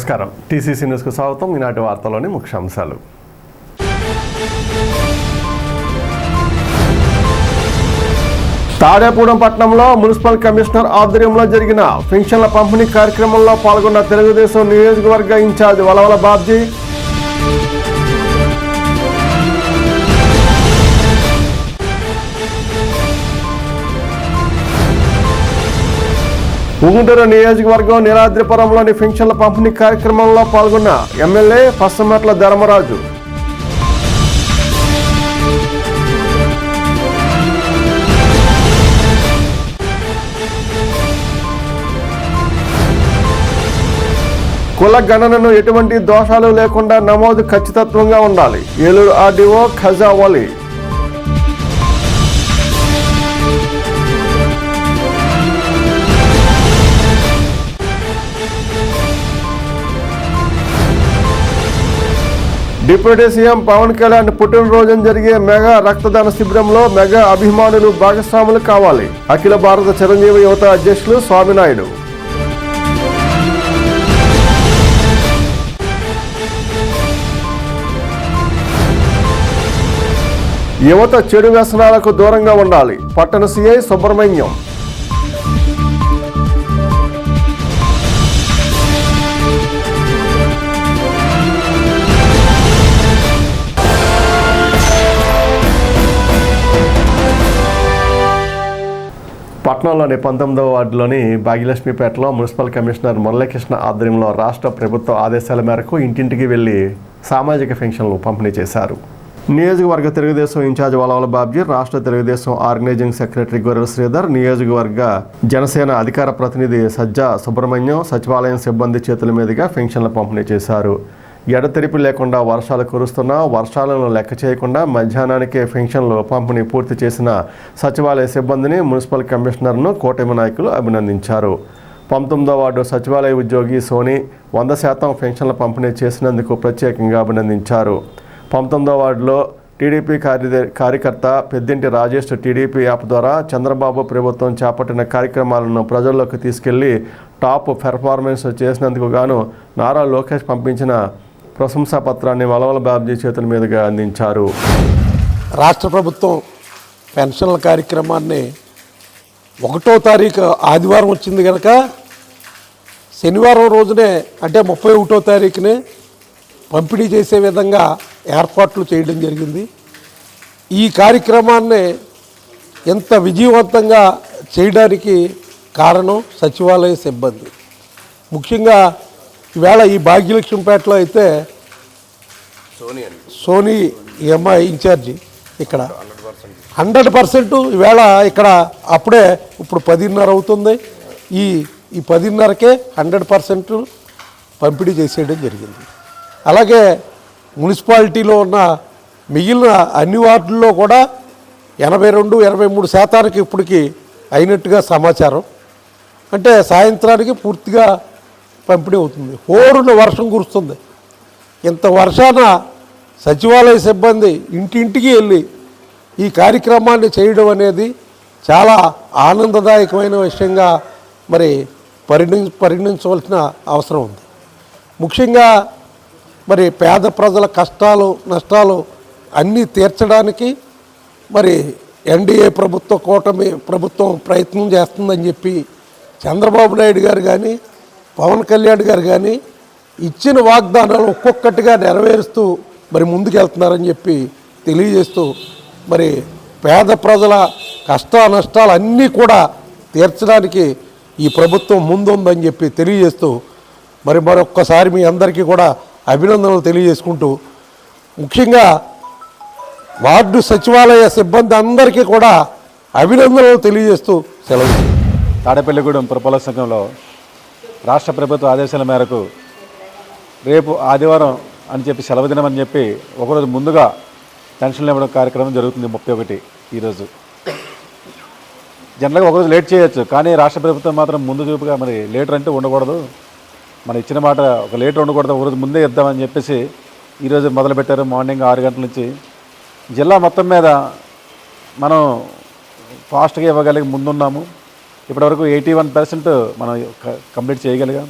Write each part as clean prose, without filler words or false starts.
నమస్కారం. టీసీసీ న్యూస్కు స్వాగతం. ఈనాటి వార్తలోని ముఖ్యాంశాలు. తాడేపూడెం పట్టణంలో మున్సిపల్ కమిషనర్ ఆధ్వర్యంలో జరిగిన పెన్షన్ల పంపిణీ కార్యక్రమంలో పాల్గొన్న తెలుగుదేశం నియోజకవర్గ ఇన్ఛార్జ్ వలవల బాబ్జీ, ఉంగుటూరు నియోజకవర్గం నీలాద్రిపురంలోని పెన్షన్ల పంపిణీ కార్యక్రమంలో పాల్గొన్న ఎమ్మెల్యే పచ్చమెట్ల ధర్మరాజు, కుల గణనను ఎటువంటి దోషాలు లేకుండా నమోదు ఖచ్చితత్వంగా ఉండాలి. ఏలూరు ఆర్డీఓ ఖజా వలి. డిప్యూటీ సీఎం పవన్ కళ్యాణ్ పుట్టినరోజున జరిగే మెగా రక్తదాన శిబిరంలో మెగా అభిమానులు భాగస్వాములు కావాలి. అఖిల భారత చిరంజీవి యువత అధ్యక్షులు స్వామినాయుడు. యువత చెడు వ్యసనాలకు దూరంగా ఉండాలి. పట్టణ సీఐ సుబ్రహ్మణ్యం. పట్టణంలోని 19వ వార్డులోని భాగ్యలక్ష్మీపేటలో మున్సిపల్ కమిషనర్ మురళీకృష్ణ ఆధ్వర్యంలో రాష్ట్ర ప్రభుత్వ ఆదేశాల మేరకు ఇంటింటికి వెళ్లి సామాజిక పెన్షన్లు పంపిణీ చేశారు. నియోజకవర్గ తెలుగుదేశం ఇన్ఛార్జ్ వలవల బాబ్జీ, రాష్ట్ర తెలుగుదేశం ఆర్గనైజింగ్ సెక్రటరీ గొర్రెల శ్రీధర్, నియోజకవర్గ జనసేన అధికార ప్రతినిధి సజ్జా సుబ్రహ్మణ్యం సచివాలయం సిబ్బంది చేతుల మీదుగా పెన్షన్లు పంపిణీ చేశారు. ఎడతెరిపి లేకుండా వర్షాలు కురుస్తున్నా వర్షాలను లెక్క చేయకుండా మధ్యాహ్నానికే పెన్షన్లు పంపిణీ పూర్తి చేసిన సచివాలయ సిబ్బందిని మున్సిపల్ కమిషనర్ను కూటమి నాయకులు అభినందించారు. 19వ వార్డు సచివాలయ ఉద్యోగి సోని 100% పెన్షన్ల పంపిణీ చేసినందుకు ప్రత్యేకంగా అభినందించారు. 19వ వార్డులో టీడీపీ కార్యకర్త పెద్దింటి రాజేష్ టీడీపీ యాప్ ద్వారా చంద్రబాబు ప్రభుత్వం చేపట్టిన కార్యక్రమాలను ప్రజల్లోకి తీసుకెళ్లి టాప్ పెర్ఫార్మెన్స్ చేసినందుకు గాను నారా లోకేష్ పంపించిన ప్రశంసా పత్రాన్ని వలవల బాబ్జీ చేతుల మీదుగా అందించారు. రాష్ట్ర ప్రభుత్వం పెన్షన్ల కార్యక్రమాన్ని 1వ తారీఖు ఆదివారం వచ్చింది కనుక శనివారం రోజునే అంటే 31వ తారీఖునే పంపిణీ చేసే విధంగా ఏర్పాట్లు చేయడం జరిగింది. ఈ కార్యక్రమాన్ని ఎంత విజయవంతంగా చేయడానికి కారణం సచివాలయ సిబ్బంది. ముఖ్యంగా ఈవేళ ఈ భాగ్యలక్ష్మీపేటలో అయితే సోనీ ఈ అమ్మాయి ఇన్ఛార్జి ఇక్కడ 100% ఈవేళ ఇక్కడ అప్పుడే ఇప్పుడు 10:30 అవుతుంది. ఈ 10:30కే 100% పంపిణీ చేసేయడం జరిగింది. అలాగే మున్సిపాలిటీలో ఉన్న మిగిలిన అన్ని వార్డుల్లో కూడా 82-83% ఇప్పటికి అయినట్టుగా సమాచారం. అంటే సాయంత్రానికి పూర్తిగా పంపిణీ అవుతుంది. హోరున వర్షం కురుస్తుంది. ఇంత వర్షాన సచివాలయ సిబ్బంది ఇంటింటికి వెళ్ళి ఈ కార్యక్రమాన్ని చేయడం అనేది చాలా ఆనందదాయకమైన విషయంగా మరి పరిగణించవలసిన అవసరం ఉంది. ముఖ్యంగా మరి పేద ప్రజల కష్టాలు నష్టాలు అన్నీ తీర్చడానికి మరి ఎన్డీఏ ప్రభుత్వ కూటమి ప్రభుత్వం ప్రయత్నం చేస్తుందని చెప్పి చంద్రబాబు నాయుడు గారు కానీ పవన్ కళ్యాణ్ గారు కానీ ఇచ్చిన వాగ్దానాలు ఒక్కొక్కటిగా నెరవేరుస్తూ మరి ముందుకెళ్తున్నారని చెప్పి తెలియజేస్తూ మరి పేద ప్రజల కష్ట నష్టాలు అన్నీ కూడా తీర్చడానికి ఈ ప్రభుత్వం ముందుందని చెప్పి తెలియజేస్తూ మరి మరొక్కసారి మీ అందరికీ కూడా అభినందనలు తెలియజేసుకుంటూ ముఖ్యంగా వార్డు సచివాలయ సిబ్బంది అందరికీ కూడా అభినందనలు తెలియజేస్తూ సెలవు. తాడేపల్లిగూడెం పురపాలక సంఘంలో రాష్ట్ర ప్రభుత్వ ఆదేశాల మేరకు రేపు ఆదివారం అని చెప్పి సెలవు దినం అని చెప్పి ఒకరోజు ముందుగా పెన్షన్లు ఇవ్వడం కార్యక్రమం జరుగుతుంది. 31 ఈరోజు. జనరల్గా ఒకరోజు లేట్ చేయొచ్చు, కానీ రాష్ట్ర ప్రభుత్వం మాత్రం ముందు చూపుగా మరి లేటర్ అంటే ఉండకూడదు, మన ఇచ్చిన మాట ఒక లేటర్ ఉండకూడదు, ఒకరోజు ముందే ఇద్దామని చెప్పేసి ఈరోజు మొదలుపెట్టారు. మార్నింగ్ 6 గంటల నుంచి జిల్లా మొత్తం మీద మనం ఫాస్ట్గా ఇవ్వగలిగి ముందున్నాము. ఇప్పటివరకు 81% మనం కంప్లీట్ చేయగలిగాం.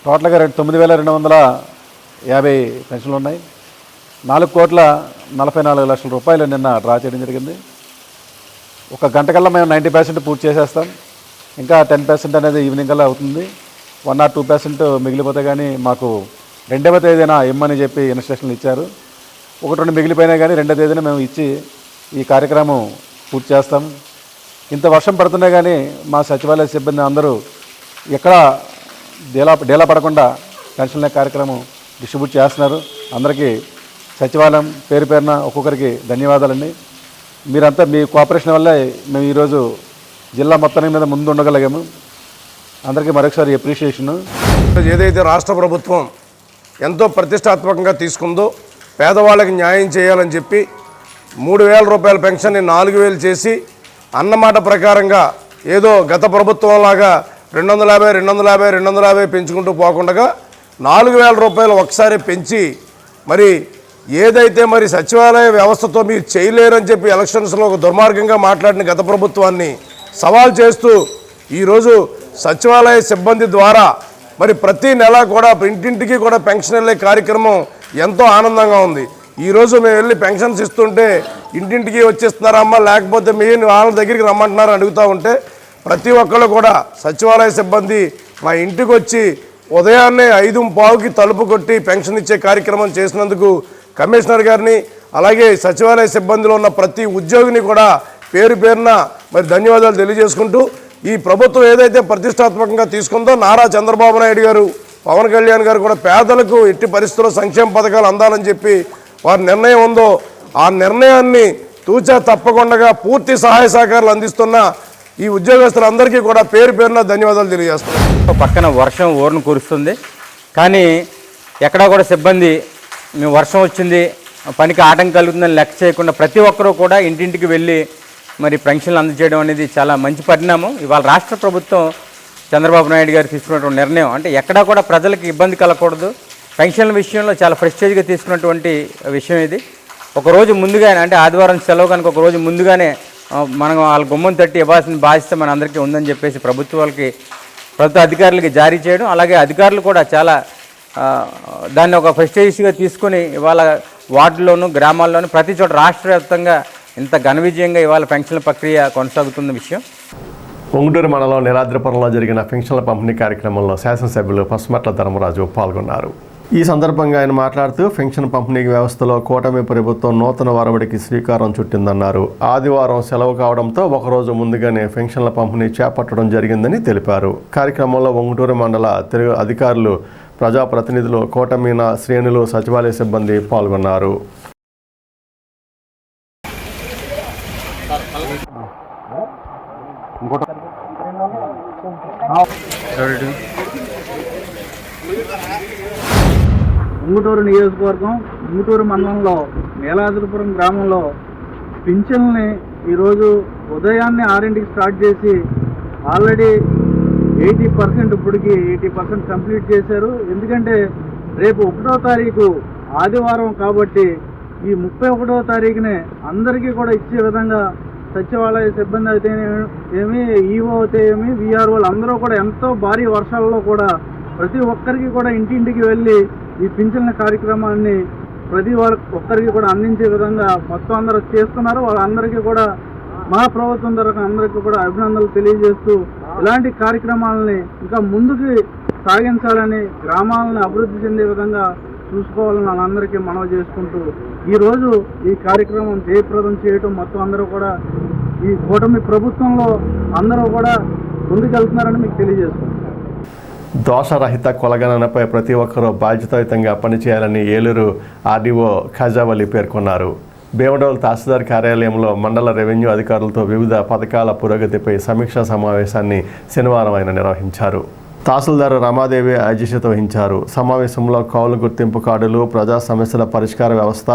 టోటల్గా 9,250 పెన్షన్లు ఉన్నాయి. 4,44,00,000 రూపాయలు నిన్న డ్రా చేయడం జరిగింది. ఒక గంట కల్లా మేము 90% పూర్తి చేసేస్తాం. ఇంకా 10% అనేది ఈవినింగ్ కల్లా అవుతుంది. 1 or 2% మిగిలిపోతే కానీ మాకు 2వ తేదీన ఇమ్మని చెప్పి ఇన్స్ట్రక్షన్లు ఇచ్చారు. 1-2 మిగిలిపోయినా కానీ 2వ తేదీన మేము ఇచ్చి ఈ కార్యక్రమం పూర్తి చేస్తాం. ఇంత వర్షం పడుతున్నా కానీ మా సచివాలయ సిబ్బంది అందరూ ఎక్కడ డేలా పడకుండా పెన్షన్ల కార్యక్రమం డిస్ట్రిబ్యూట్ చేస్తున్నారు. అందరికీ సచివాలయం పేరు పేరున ఒక్కొక్కరికి ధన్యవాదాలండి. మీరంతా మీ కోఆపరేషన్ వల్లే మేము ఈరోజు జిల్లా మొత్తానికి మీద ముందు ఉండగలిగాము. అందరికీ మరొకసారి అప్రిషియేషను. ఏదైతే రాష్ట్ర ప్రభుత్వం ఎంతో ప్రతిష్టాత్మకంగా తీసుకుందో పేదవాళ్ళకి న్యాయం చేయాలని చెప్పి 3,000 రూపాయల పెన్షన్ని 4,000 చేసి అన్నమాట ప్రకారంగా ఏదో గత ప్రభుత్వంలాగా 250 పెంచుకుంటూ పోకుండా 4,000 రూపాయలు ఒకసారి పెంచి మరి ఏదైతే మరి సచివాలయ వ్యవస్థతో మీరు చేయలేరని చెప్పి ఎలక్షన్స్లో ఒక దుర్మార్గంగా మాట్లాడిన గత ప్రభుత్వాన్ని సవాల్ చేస్తూ ఈరోజు సచివాలయ సిబ్బంది ద్వారా మరి ప్రతి నెల కూడా ఇంటింటికి కూడా పెన్షన్ వెళ్ళే కార్యక్రమం ఎంతో ఆనందంగా ఉంది. ఈరోజు మేము వెళ్ళి పెన్షన్స్ ఇస్తుంటే ఇంటింటికి వచ్చేస్తున్నారమ్మా లేకపోతే మీరు వాళ్ళ దగ్గరికి రమ్మంటున్నారు అడుగుతూ ఉంటే ప్రతి ఒక్కళ్ళు కూడా సచివాలయ సిబ్బంది మా ఇంటికి వచ్చి ఉదయాన్నే 5:15కి తలుపు కొట్టి పెన్షన్ ఇచ్చే కార్యక్రమం చేసినందుకు కమిషనర్ గారిని అలాగే సచివాలయ సిబ్బందిలో ఉన్న ప్రతి ఉద్యోగిని కూడా పేరు పేరున మరి ధన్యవాదాలు తెలియజేసుకుంటూ ఈ ప్రభుత్వం ఏదైతే ప్రతిష్టాత్మకంగా తీసుకుందో నారా చంద్రబాబు నాయుడు గారు పవన్ కళ్యాణ్ గారు కూడా పేదలకు ఎట్టి పరిస్థితుల్లో సంక్షేమ పథకాలు అందాలని చెప్పి వారి నిర్ణయం ఉందో ఆ నిర్ణయాన్ని తూచా తప్పకుండా పూర్తి సహాయ సహకారాలు అందిస్తున్న ఈ ఉద్యోగస్తులందరికీ కూడా పేరు పేరున ధన్యవాదాలు తెలియజేస్తున్నాం. పక్కన వర్షం ఊరును కురుస్తుంది కానీ ఎక్కడా కూడా సిబ్బంది మేము వర్షం వచ్చింది పనికి ఆటంకం కలుగుతుందని లెక్క చేయకుండా ప్రతి ఒక్కరూ కూడా ఇంటింటికి వెళ్ళి మరి పెన్షన్లు అందజేయడం అనేది చాలా మంచి పరిణామం. ఇవాళ రాష్ట్ర ప్రభుత్వం చంద్రబాబు నాయుడు గారు తీసుకున్నటువంటి నిర్ణయం అంటే ఎక్కడా కూడా ప్రజలకు ఇబ్బంది కలగకూడదు. పెన్షన్ల విషయంలో చాలా ప్రెస్టేజ్గా తీసుకున్నటువంటి విషయం ఇది. ఒకరోజు ముందుగానే అంటే ఆదివారం సెలవు కనుక ఒకరోజు ముందుగానే మనం వాళ్ళ గుమ్మం తట్టి ఇవ్వాల్సిన బాధ్యత మన అందరికీ ఉందని చెప్పేసి ప్రభుత్వ అధికారులకి జారీ చేయడం, అలాగే అధికారులు కూడా చాలా దాన్ని ఒక ప్రెస్టేజ్గా తీసుకొని ఇవాళ వార్డుల్లోనూ గ్రామాల్లోనూ ప్రతి చోట రాష్ట్ర వ్యాప్తంగా ఇంత ఘన విజయంగా ఇవాళ పెన్షన్ల ప్రక్రియ కొనసాగుతున్న విషయం. ఉంగుటూరు మండలం నిరాద్రిపురంలో జరిగిన పెన్షన్ల పంపిణీ కార్యక్రమంలో శాసనసభ్యులు పసుమట్ల ధర్మరాజు పాల్గొన్నారు. ఈ సందర్భంగా ఆయన మాట్లాడుతూ పెన్షన్ పంపిణీ వ్యవస్థలో కూటమి ప్రభుత్వం నూతన వరవడికి శ్రీకారం చుట్టిందన్నారు. ఆదివారం సెలవు కావడంతో ఒకరోజు ముందుగానే పెన్షన్ల పంపిణీ చేపట్టడం జరిగిందని తెలిపారు. కార్యక్రమంలో ఉంగుటూరు మండల తెలుగు అధికారులు, ప్రజాప్రతినిధులు, కూటమి శ్రేణులు, సచివాలయ సిబ్బంది పాల్గొన్నారు. ఉంగుటూరు నియోజకవర్గం ఉంగుటూరు మండలంలో నీలాద్రిపురం గ్రామంలో పింఛన్ని ఈరోజు ఉదయాన్నే 6ంటికి స్టార్ట్ చేసి ఆల్రెడీ 80% ఇప్పటికి 80% కంప్లీట్ చేశారు. ఎందుకంటే రేపు 1వ తారీఖు ఆదివారం కాబట్టి ఈ 31వ తారీఖునే అందరికీ కూడా ఇచ్చే విధంగా సచివాలయ సిబ్బంది అయితే ఏమి, ఈఓ అయితే ఏమి, విఆర్ఓలు అందరూ కూడా ఎంతో భారీ వర్షాలలో కూడా ప్రతి ఒక్కరికి కూడా ఇంటింటికి వెళ్ళి ఈ పింఛన్ల కార్యక్రమాన్ని ప్రతి ఒక్కరికి కూడా అందించే విధంగా మొత్తం అందరూ చేస్తున్నారు. వాళ్ళందరికీ కూడా మా ప్రభుత్వం తరఫున అందరికీ కూడా అభినందనలు తెలియజేస్తూ ఇలాంటి కార్యక్రమాలని ఇంకా ముందుకు సాగించాలని, గ్రామాలను అభివృద్ధి చెందే విధంగా చూసుకోవాలని వాళ్ళందరికీ మనవి చేసుకుంటూ ఈరోజు ఈ కార్యక్రమం జయప్రదం చేయటం మొత్తం అందరూ కూడా ఈ కూటమి ప్రభుత్వంలో అందరూ కూడా ముందుకెళ్తున్నారని మీకు తెలియజేస్తున్నాం. దోషరహిత కులగణనపై ప్రతి ఒక్కరూ బాధ్యతాయుతంగా పనిచేయాలని ఏలూరు ఆర్డీఓ ఖాజావలి పేర్కొన్నారు. భీమడోలు తహసీల్దార్ కార్యాలయంలో మండల రెవెన్యూ అధికారులతో వివిధ పథకాల పురోగతిపై సమీక్షా సమావేశాన్ని శనివారం ఆయన నిర్వహించారు. తహసీల్దార్ రమాదేవి అధ్యక్షత వహించారు. సమావేశంలో కౌలు గుర్తింపు కార్డులు, ప్రజా సమస్యల పరిష్కార వ్యవస్థ,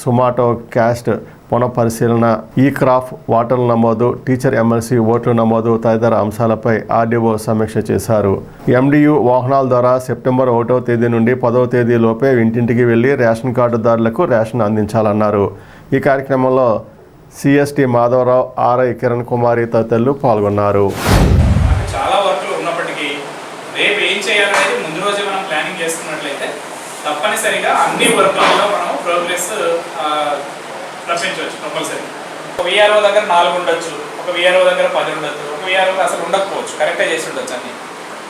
సుమాటో క్యాస్ట్ పునఃపరిశీలన, ఈ క్రాఫ్ వాటర్ల నమోదు, టీచర్ ఎమ్మెల్సీ ఓట్లు నమోదు తదితర అంశాలపై ఆర్డీఓ సమీక్ష చేశారు. ఎండియు వాహనాల ద్వారా సెప్టెంబర్ 1వ తేదీ నుండి 10వ తేదీ లోపే ఇంటింటికి వెళ్లి రేషన్ కార్డుదారులకు రేషన్ అందించాలన్నారు. ఈ కార్యక్రమంలో సిఎస్టీ మాధవరావు, ఆర్ఐ కిరణ్ కుమారి తదితరులు పాల్గొన్నారు. చాలా వర్క్లు ఉన్నప్పటికీ రేపు ఏం చేయాలనేది ముందు రోజే మనం తప్పనిసరిగా అన్ని వర్గాల్లో మనం ప్రోగ్రెస్ రప్పించవచ్చు. కంపల్సరీ ఒక విఆర్ఓ దగ్గర 4 ఉండొచ్చు, ఒక విఆర్ఓ దగ్గర 10 ఉండొచ్చు, ఒక విఆర్ఓ అసలు ఉండకపోవచ్చు, కరెక్టే చేసి ఉండొచ్చు. అన్ని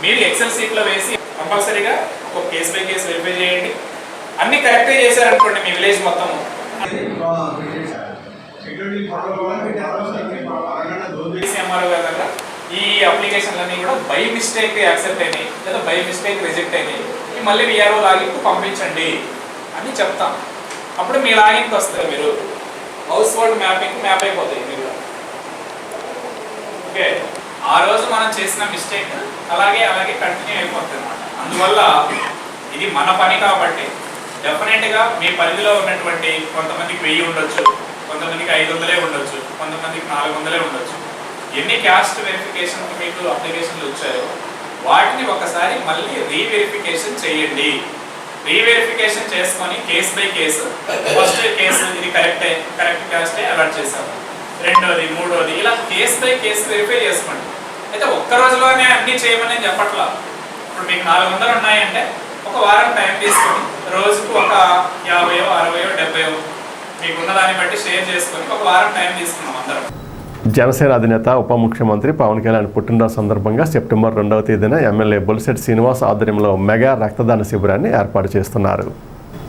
మీరు ఎక్సెల్ సీట్లో వేసి కంపల్సరీగా ఒక కేసు బై కేసు వెరిఫై చేయండి. అన్ని కరెక్టే చేశారనుకోండి మీ విలేజ్ మొత్తం. ఎంఆర్ఓ గారి దగ్గర ఈ అప్లికేషన్లన్నీ కూడా బై మిస్టేక్ యాక్సెప్ట్ అయినాయి లేదా బై మిస్టేక్ రిజెక్ట్ అయినాయి, మళ్ళీ విఆర్ఓ లాగిన్కు పంపించండి అని చెప్తాం. అప్పుడు మీ లాగిన్కి వస్తారు, మీరు హౌస్ హోల్డ్ మ్యాప్ అయిపోతాయి మీరు. ఓకే, ఆ రోజు మనం చేసిన మిస్టేక్ అలాగే కంటిన్యూ అయిపోతుంది అన్నమాట. అందువల్ల ఇది మన పని కాబట్టి డెఫినెట్గా మీ పరిధిలో ఉన్నటువంటి కొంతమందికి 1000 ఉండొచ్చు, కొంతమందికి 500 ఉండొచ్చు, కొంతమందికి 400 ఉండొచ్చు. ఎన్ని క్యాస్ట్ వెరిఫికేషన్ మీకు అప్లికేషన్లు వచ్చాయో వాటిని ఒకసారి మళ్ళీ రీవెరిఫికేషన్ చేయండి. రీవెరిఫికేషన్ చేసుకొని case by case, first case ఇది కరెక్ట్ క్యాస్టే అలర్ట్ చేశాము, రెండోది మూడోది ఇలా కేసు బై కేసు వెరిఫై చేసుకోండి. అయితే ఒక్క రోజులోనే అన్నీ చేయమని చెప్పట్లా. ఇప్పుడు మీకు 400 ఉన్నాయంటే ఒక వారం టైం తీసుకొని రోజుకు ఒక 50, 60, 70 మీకున్న దాన్ని బట్టి షేర్ చేసుకొని ఒక వారం టైం తీసుకున్నాం అందరం. జనసేన అధినేత ఉప ముఖ్యమంత్రి పవన్ కళ్యాణ్ పుట్టినరోజు సందర్భంగా సెప్టెంబర్ 2వ తేదీన ఎమ్మెల్యే బొలిశెట్టి శ్రీనివాస్ ఆధ్వర్యంలో మెగా రక్తదాన శిబిరాన్ని ఏర్పాటు చేస్తున్నారు.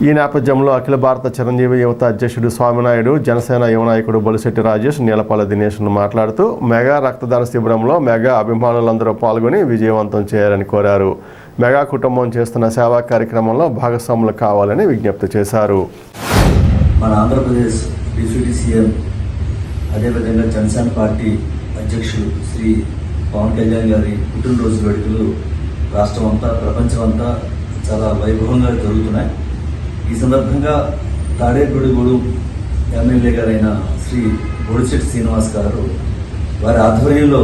ఈ నేపథ్యంలో అఖిల భారత చిరంజీవి యువత అధ్యక్షుడు స్వామినాయుడు, జనసేన యువ నాయకుడు బొలిశెట్టి రాజేష్, నీలపాల దినేష్ను మాట్లాడుతూ మెగా రక్తదాన శిబిరంలో మెగా అభిమానులందరూ పాల్గొని విజయవంతం చేయాలని కోరారు. మెగా కుటుంబం చేస్తున్న సేవా కార్యక్రమంలో భాగస్వాములు కావాలని విజ్ఞప్తి చేశారు. మన ఆంధ్రప్రదేశ్ డిప్యూటీ సీఎం అదేవిధంగా జనసేన పార్టీ అధ్యక్షులు శ్రీ పవన్ కళ్యాణ్ గారి పుట్టినరోజు వేడుకలు రాష్ట్రం అంతా, ప్రపంచం అంతా చాలా వైభవంగా జరుగుతున్నాయి. ఈ సందర్భంగా తాడేపల్లిగూడెం ఎమ్మెల్యే గారైన శ్రీ బొలిశెట్టి శ్రీనివాస్ గారు వారి ఆధ్వర్యంలో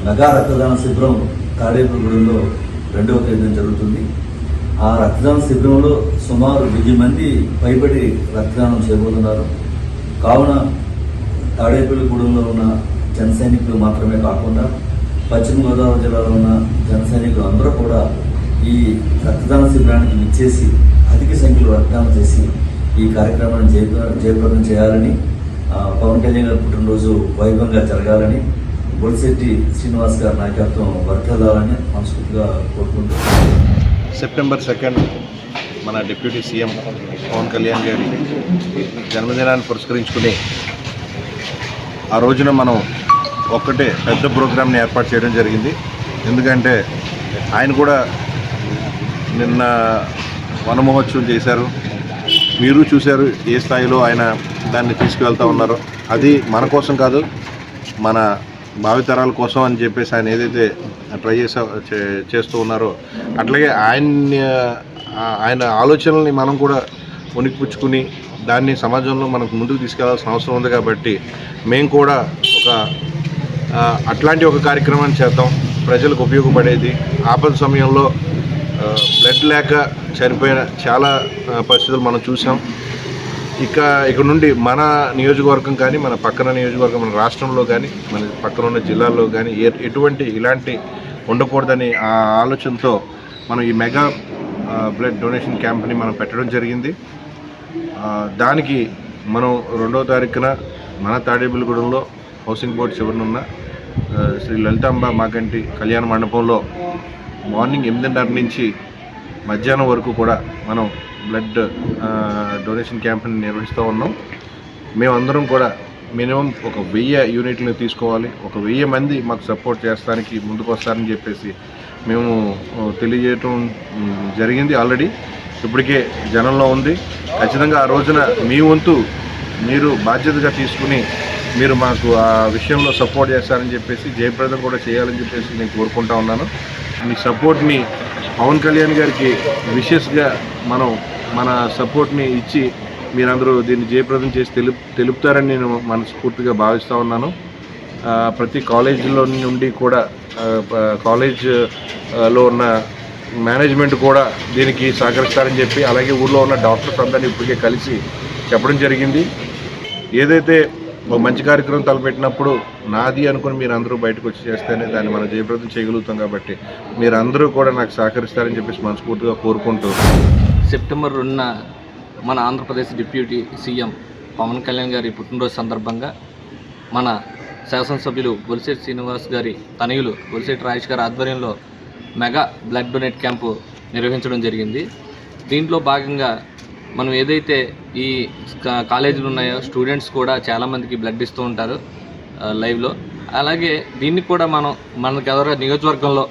మెగా రక్తదాన శిబిరం తాడేపల్లిగూడెంలో 2వ తేదీన జరుగుతుంది. ఆ రక్తదాన శిబిరంలో సుమారు 1000 మంది పైబడి రక్తదానం చేయబోతున్నారు. కావున తాడేపల్లిగూడెంలో ఉన్న జన సైనికులు మాత్రమే కాకుండా పశ్చిమ గోదావరి జిల్లాలో ఉన్న జన సైనికులు అందరూ కూడా ఈ రక్తదాన శిబిరానికి విచ్చేసి అధిక సంఖ్యలో రక్తదానం చేసి ఈ కార్యక్రమాన్ని జయప్రదం చేయాలని, పవన్ కళ్యాణ్ గారి పుట్టినరోజు వైభవంగా జరగాలని, బొలిశెట్టి శ్రీనివాస్ గారి నాయకత్వం వర్ధిల్లాలని మనస్ఫూర్తిగా కోరుకుంటున్నాను. సెప్టెంబర్ 2 మన డిప్యూటీ సీఎం పవన్ కళ్యాణ్ గారి జన్మదినాన్ని పురస్కరించుకుని ఆ రోజున మనం ఒక్కటే పెద్ద ప్రోగ్రామ్ని ఏర్పాటు చేయడం జరిగింది. ఎందుకంటే ఆయన కూడా నిన్న వనమహోత్సవం చేశారు, మీరు చూశారు ఏ స్థాయిలో ఆయన దాన్ని తీసుకువెళ్తూ ఉన్నారో. అది మన కోసం కాదు, మన భావితరాల కోసం అని చెప్పేసి ఆయన ఏదైతే ట్రై చేస్తూ ఉన్నారో అట్లాగే ఆయన ఆలోచనల్ని మనం కూడా ఉనికిపుచ్చుకుని దాన్ని సమాజంలో మనకు ముందుకు తీసుకెళ్లాల్సిన అవసరం ఉంది. కాబట్టి మేము కూడా అట్లాంటి ఒక కార్యక్రమాన్ని చేద్దాం, ప్రజలకు ఉపయోగపడేది. ఆపద సమయంలో బ్లడ్ లేక చనిపోయిన చాలా పరిస్థితులు మనం చూసాం. ఇక్కడ నుండి మన నియోజకవర్గం కానీ, మన పక్కన నియోజకవర్గం, మన రాష్ట్రంలో కానీ, మన పక్కన ఉన్న జిల్లాల్లో కానీ ఇలాంటి ఉండకూడదని ఆ ఆలోచనతో మనం ఈ మెగా బ్లడ్ డొనేషన్ క్యాంప్ని మనం పెట్టడం జరిగింది. దానికి మనం 2వ తారీఖున మన తాడేపల్లిగూడెంలో హౌసింగ్ బోర్డు చివరనున్న శ్రీ లలితాంబ మాకంటి కళ్యాణ మండపంలో మార్నింగ్ 8:30 నుంచి మధ్యాహ్నం వరకు కూడా మనం బ్లడ్ డొనేషన్ క్యాంప్ని నిర్వహిస్తూ ఉన్నాం. మేమందరం కూడా మినిమం ఒక 1000 యూనిట్లు తీసుకోవాలి, ఒక 1000 మంది మాకు సపోర్ట్ చేస్తానికి ముందుకు వస్తారని చెప్పేసి మేము తెలియజేయటం జరిగింది. ఆల్రెడీ ఇప్పటికే జనంలో ఉంది. ఖచ్చితంగా ఆ రోజున మీ వంతు మీరు బాధ్యతగా తీసుకుని మీరు మాకు ఆ విషయంలో సపోర్ట్ చేస్తారని చెప్పేసి, జయప్రదం కూడా చేయాలని చెప్పేసి నేను కోరుకుంటా ఉన్నాను. మీ సపోర్ట్ని పవన్ కళ్యాణ్ గారికి విశేషంగా మన సపోర్ట్ని ఇచ్చి మీరందరూ దీన్ని జయప్రదం చేసి తెలుపుతారని నేను మనస్ఫూర్తిగా భావిస్తూ ఉన్నాను. ప్రతి కాలేజీలో నుండి కూడా కాలేజ్లో ఉన్న మేనేజ్మెంట్ కూడా దీనికి సహకరిస్తారని చెప్పి, అలాగే ఊళ్ళో ఉన్న డాక్టర్స్ అందరినీ ఇప్పటికే కలిసి చెప్పడం జరిగింది. ఏదైతే ఒక మంచి కార్యక్రమం తలపెట్టినప్పుడు నాది అనుకుని మీరు అందరూ బయటకు వచ్చి చేస్తేనే దాన్ని మనం జయప్రదం చేయగలుగుతాం. కాబట్టి మీరందరూ కూడా నాకు సహకరిస్తారని చెప్పేసి మనస్ఫూర్తిగా కోరుకుంటూ సెప్టెంబర్ 2న మన ఆంధ్రప్రదేశ్ డిప్యూటీ సీఎం పవన్ కళ్యాణ్ గారి పుట్టినరోజు సందర్భంగా మన శాసనసభ్యులు బొలిశెట్టి శ్రీనివాస్ గారి తనయులు బొలిశెట్టి రాజేష్ గారి ఆధ్వర్యంలో మెగా బ్లడ్ డొనేట్ క్యాంపు నిర్వహించడం జరిగింది. దీంట్లో భాగంగా మనం ఏదైతే ఈ కాలేజీలు ఉన్నాయో స్టూడెంట్స్ కూడా చాలామందికి బ్లడ్ ఇస్తూ ఉంటారు లైవ్లో. అలాగే దీన్ని కూడా మనకి ఎవరైనా నియోజకవర్గంలో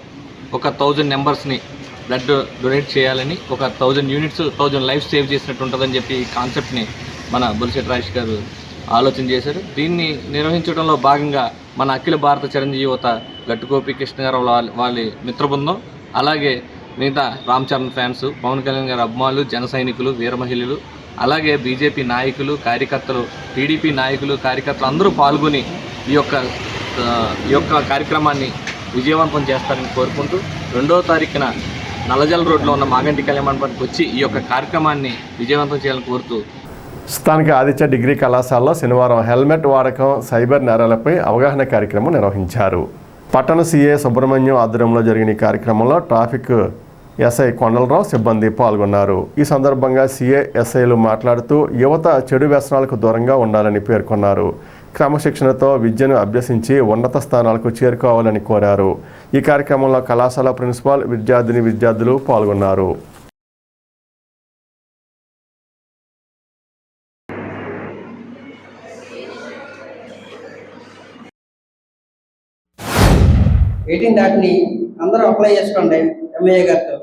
ఒక 1000 నెంబర్స్ని బ్లడ్ డొనేట్ చేయాలని, ఒక 1000 యూనిట్స్ 1000 లైఫ్ సేవ్ చేసినట్టు ఉంటుందని చెప్పి ఈ కాన్సెప్ట్ని మన బొలిశెట్టి రాజేష్ గారు ఆలోచన చేశారు. దీన్ని నిర్వహించడంలో భాగంగా మన అఖిల భారత చిరంజీవి యువత గట్టుగోపి కృష్ణ గారు వాళ్ళ మిత్ర బృందం, అలాగే మిగతా రామ్ చరణ్ ఫ్యాన్స్, పవన్ కళ్యాణ్ గారి అభిమానులు, జన సైనికులు, వీర మహిళలు, అలాగే బీజేపీ నాయకులు, కార్యకర్తలు, టీడీపీ నాయకులు, కార్యకర్తలు అందరూ పాల్గొని ఈ యొక్క కార్యక్రమాన్ని విజయవంతం చేస్తారని కోరుకుంటూ 2వ తారీఖున నల్లజల రోడ్లో ఉన్న మాగంటి కళ్యాణ మండపానికి వచ్చి ఈ యొక్క కార్యక్రమాన్ని విజయవంతం చేయాలని కోరుతూ స్థానిక ఆదిత్య డిగ్రీ కళాశాలలో శనివారం హెల్మెట్ వాడకం, సైబర్ నేరాలపై అవగాహన కార్యక్రమం నిర్వహించారు. పట్టణ సీఏ సుబ్రహ్మణ్యం ఆధ్వర్యంలో జరిగిన ఈ కార్యక్రమంలో ట్రాఫిక్ ఎస్ఐ కొండలరావు సిబ్బంది పాల్గొన్నారు. ఈ సందర్భంగా సీఏ ఎస్ఐలు మాట్లాడుతూ యువత చెడు వ్యసనాలకు దూరంగా ఉండాలని పేర్కొన్నారు. క్రమశిక్షణతో విద్యను అభ్యసించి ఉన్నత స్థానాలకు చేరుకోవాలని కోరారు. ఈ కార్యక్రమంలో కళాశాల ప్రిన్సిపాల్, విద్యార్థులు పాల్గొన్నారు. దాటిని అందరూ అప్లై చేసుకోండి ఎంఏ గారితో.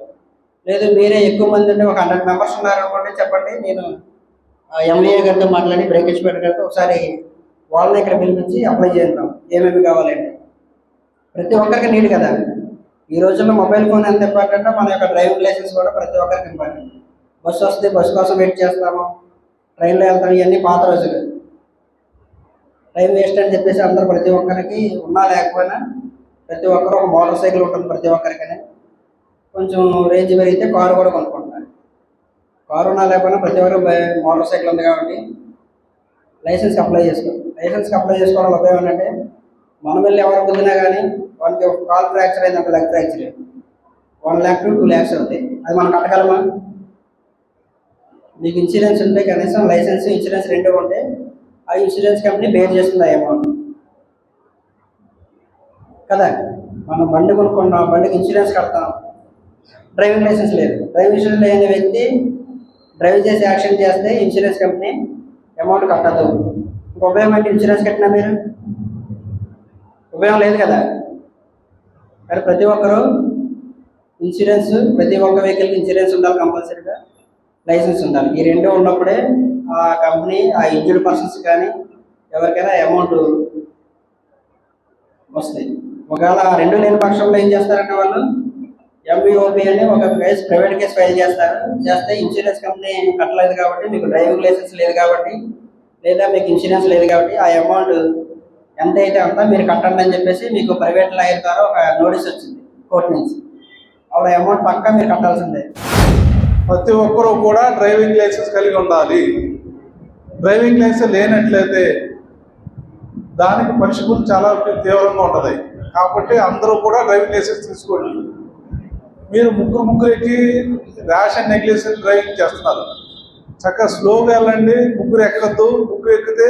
లేదు మీరే ఎక్కువ మంది ఉంటే ఒక 100 మెంబర్స్ ఉన్నారనుకోండి, చెప్పండి, నేను ఎంఏ గారితో మాట్లాడి బ్రేకేజ్ గారితో ఒకసారి వాళ్ళని ఇక్కడ పిలిపించి అప్లై చేద్దాం ఏమేమి కావాలండి. ప్రతి ఒక్కరికి నీడ్ కదా. ఈ రోజుల్లో మొబైల్ ఫోన్ ఎంత ఇంపార్టెంటో మన యొక్క డ్రైవింగ్ లైసెన్స్ కూడా ప్రతి ఒక్కరికి ఇంపార్టెంట్. బస్సు వస్తే బస్సు కోసం వెయిట్ చేస్తాము, ట్రైన్లో వెళ్తాము, ఇవన్నీ పాత రోజులు. టైం వేస్ట్ అని చెప్పేసి అందరూ ప్రతి ఒక్కరికి ఉన్నా లేకపోయినా ప్రతి ఒక్కరు ఒక మోటార్ సైకిల్ ఉంటుంది ప్రతి ఒక్కరికనే. కొంచెం రేంజ్ పెరిగితే కారు కూడా కొనుక్కుంటున్నారు. కారు ఉన్నా లేకపోయినా ప్రతి ఒక్కరు మోటార్ సైకిల్ ఉంది కాబట్టి లైసెన్స్కి అప్లై చేసుకోండి. లైసెన్స్కి అప్లై చేసుకోవడం ఉపయోగం ఏంటంటే మనం వెళ్ళి ఎవరు పొద్దునా కానీ వాళ్ళకి ఒక కాల్ ఫ్రాక్చర్ అయిందంటే leg fracture 1 lakh to 2 lakhs అవుతాయి. అది మనం కట్టగలమా? మీకు ఇన్సూరెన్స్ ఉంటే కనీసం లైసెన్స్, ఇన్సూరెన్స్ 2 ఉంటే ఆ ఇన్సూరెన్స్ కంపెనీ బేర్ చేస్తుంది ఆ అమౌంట్ కదా. మనం బండి కొనుక్కున్నాం, బండికి ఇన్సూరెన్స్ కడతాం, డ్రైవింగ్ లైసెన్స్ లేదు. డ్రైవింగ్ లైసెన్స్ లేని వ్యక్తి డ్రైవ్ చేసి యాక్సిడెంట్ చేస్తే ఇన్సూరెన్స్ కంపెనీ అమౌంట్ కట్టదు. ఇంక ఉపయోగం అంటే ఇన్సూరెన్స్ కట్టినా మీరు ఉపయోగం లేదు కదా. కానీ ప్రతి ఒక్కరూ ఇన్సూరెన్స్, ప్రతి ఒక్క వెహికల్కి ఇన్సూరెన్స్ ఉండాలి, కంపల్సరీగా లైసెన్స్ ఉండాలి. ఈ 2 ఉన్నప్పుడే ఆ కంపెనీ ఆ ఇంజూర్డ్ పర్సన్స్ కానీ ఎవరికైనా అమౌంట్ వస్తాయి. ఒకవేళ ఆ 2 లేని పక్షంలో ఏం చేస్తారంటే వాళ్ళు ఎంబీఓపీ అని ఒక ప్రైవేట్ కేసు ఫైల్ చేస్తారు. చేస్తే ఇన్సూరెన్స్ కంపెనీ కట్టలేదు కాబట్టి, మీకు డ్రైవింగ్ లైసెన్స్ లేదు కాబట్టి, లేదా మీకు ఇన్సూరెన్స్ లేదు కాబట్టి ఆ అమౌంట్ ఎంత అయితే అంత మీరు కట్టండి అని చెప్పేసి మీకు ప్రైవేట్ లాయర్ ద్వారా ఒక నోటీస్ వచ్చింది కోర్టు నుంచి. అప్పుడు అమౌంట్ పక్కా మీరు కట్టాల్సిందే. ప్రతి ఒక్కరూ కూడా డ్రైవింగ్ లైసెన్స్ కలిగి ఉండాలి. డ్రైవింగ్ లైసెన్స్ లేనట్లయితే దానికి పనిష్మెంట్ చాలా తీవ్రంగా ఉంటుంది. కాబట్టి అందరూ కూడా డ్రైవింగ్ లైసెన్స్ తీసుకోండి. మీరు ముగ్గురికి ర్యాష్ అండ్ నెగ్లిజెంట్ డ్రైవింగ్ చేస్తున్నారు. చక్కగా స్లోగా వెళ్ళండి, ముగ్గురు ఎక్కద్దు. ముగ్గురు ఎక్కితే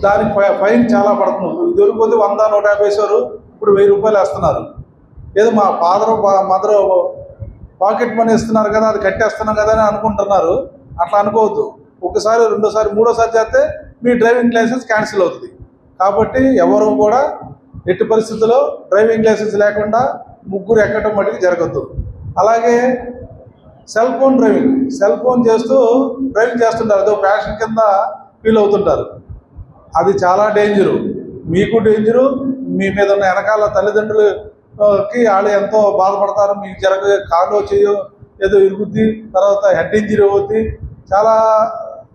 దానికి ఫైన్ చాలా పడుతుంది. దొరికిపోతే 100, 150 వేసారు, ఇప్పుడు 1000 రూపాయలు వేస్తున్నారు. ఏదో మా మదర్ పాకెట్ మనీ ఇస్తున్నారు కదా, అది కట్టేస్తున్నాం కదా అని అనుకుంటున్నారు. అట్లా అనుకోవద్దు. ఒకసారి, రెండోసారి, మూడోసారి చేస్తే మీ డ్రైవింగ్ లైసెన్స్ క్యాన్సిల్ అవుతుంది. కాబట్టి ఎవరు కూడా ఎట్టి పరిస్థితుల్లో డ్రైవింగ్ లైసెన్స్ లేకుండా ముగ్గురు ఎక్కడం మటుకు జరగద్దు. అలాగే సెల్ ఫోన్ చేస్తూ డ్రైవింగ్ చేస్తుంటారు. అదో ప్యాషన్ కింద ఫీల్ అవుతుంటారు. అది చాలా డేంజరు. మీకు డేంజరు, మీ మీద ఉన్న వెనకాల తల్లిదండ్రులకి వాళ్ళు ఎంతో బాధపడతారు. మీకు కాలు చేయో ఏదో ఇరుగుద్ది, తర్వాత హెడ్ ఇంజరీ అవుద్ది, చాలా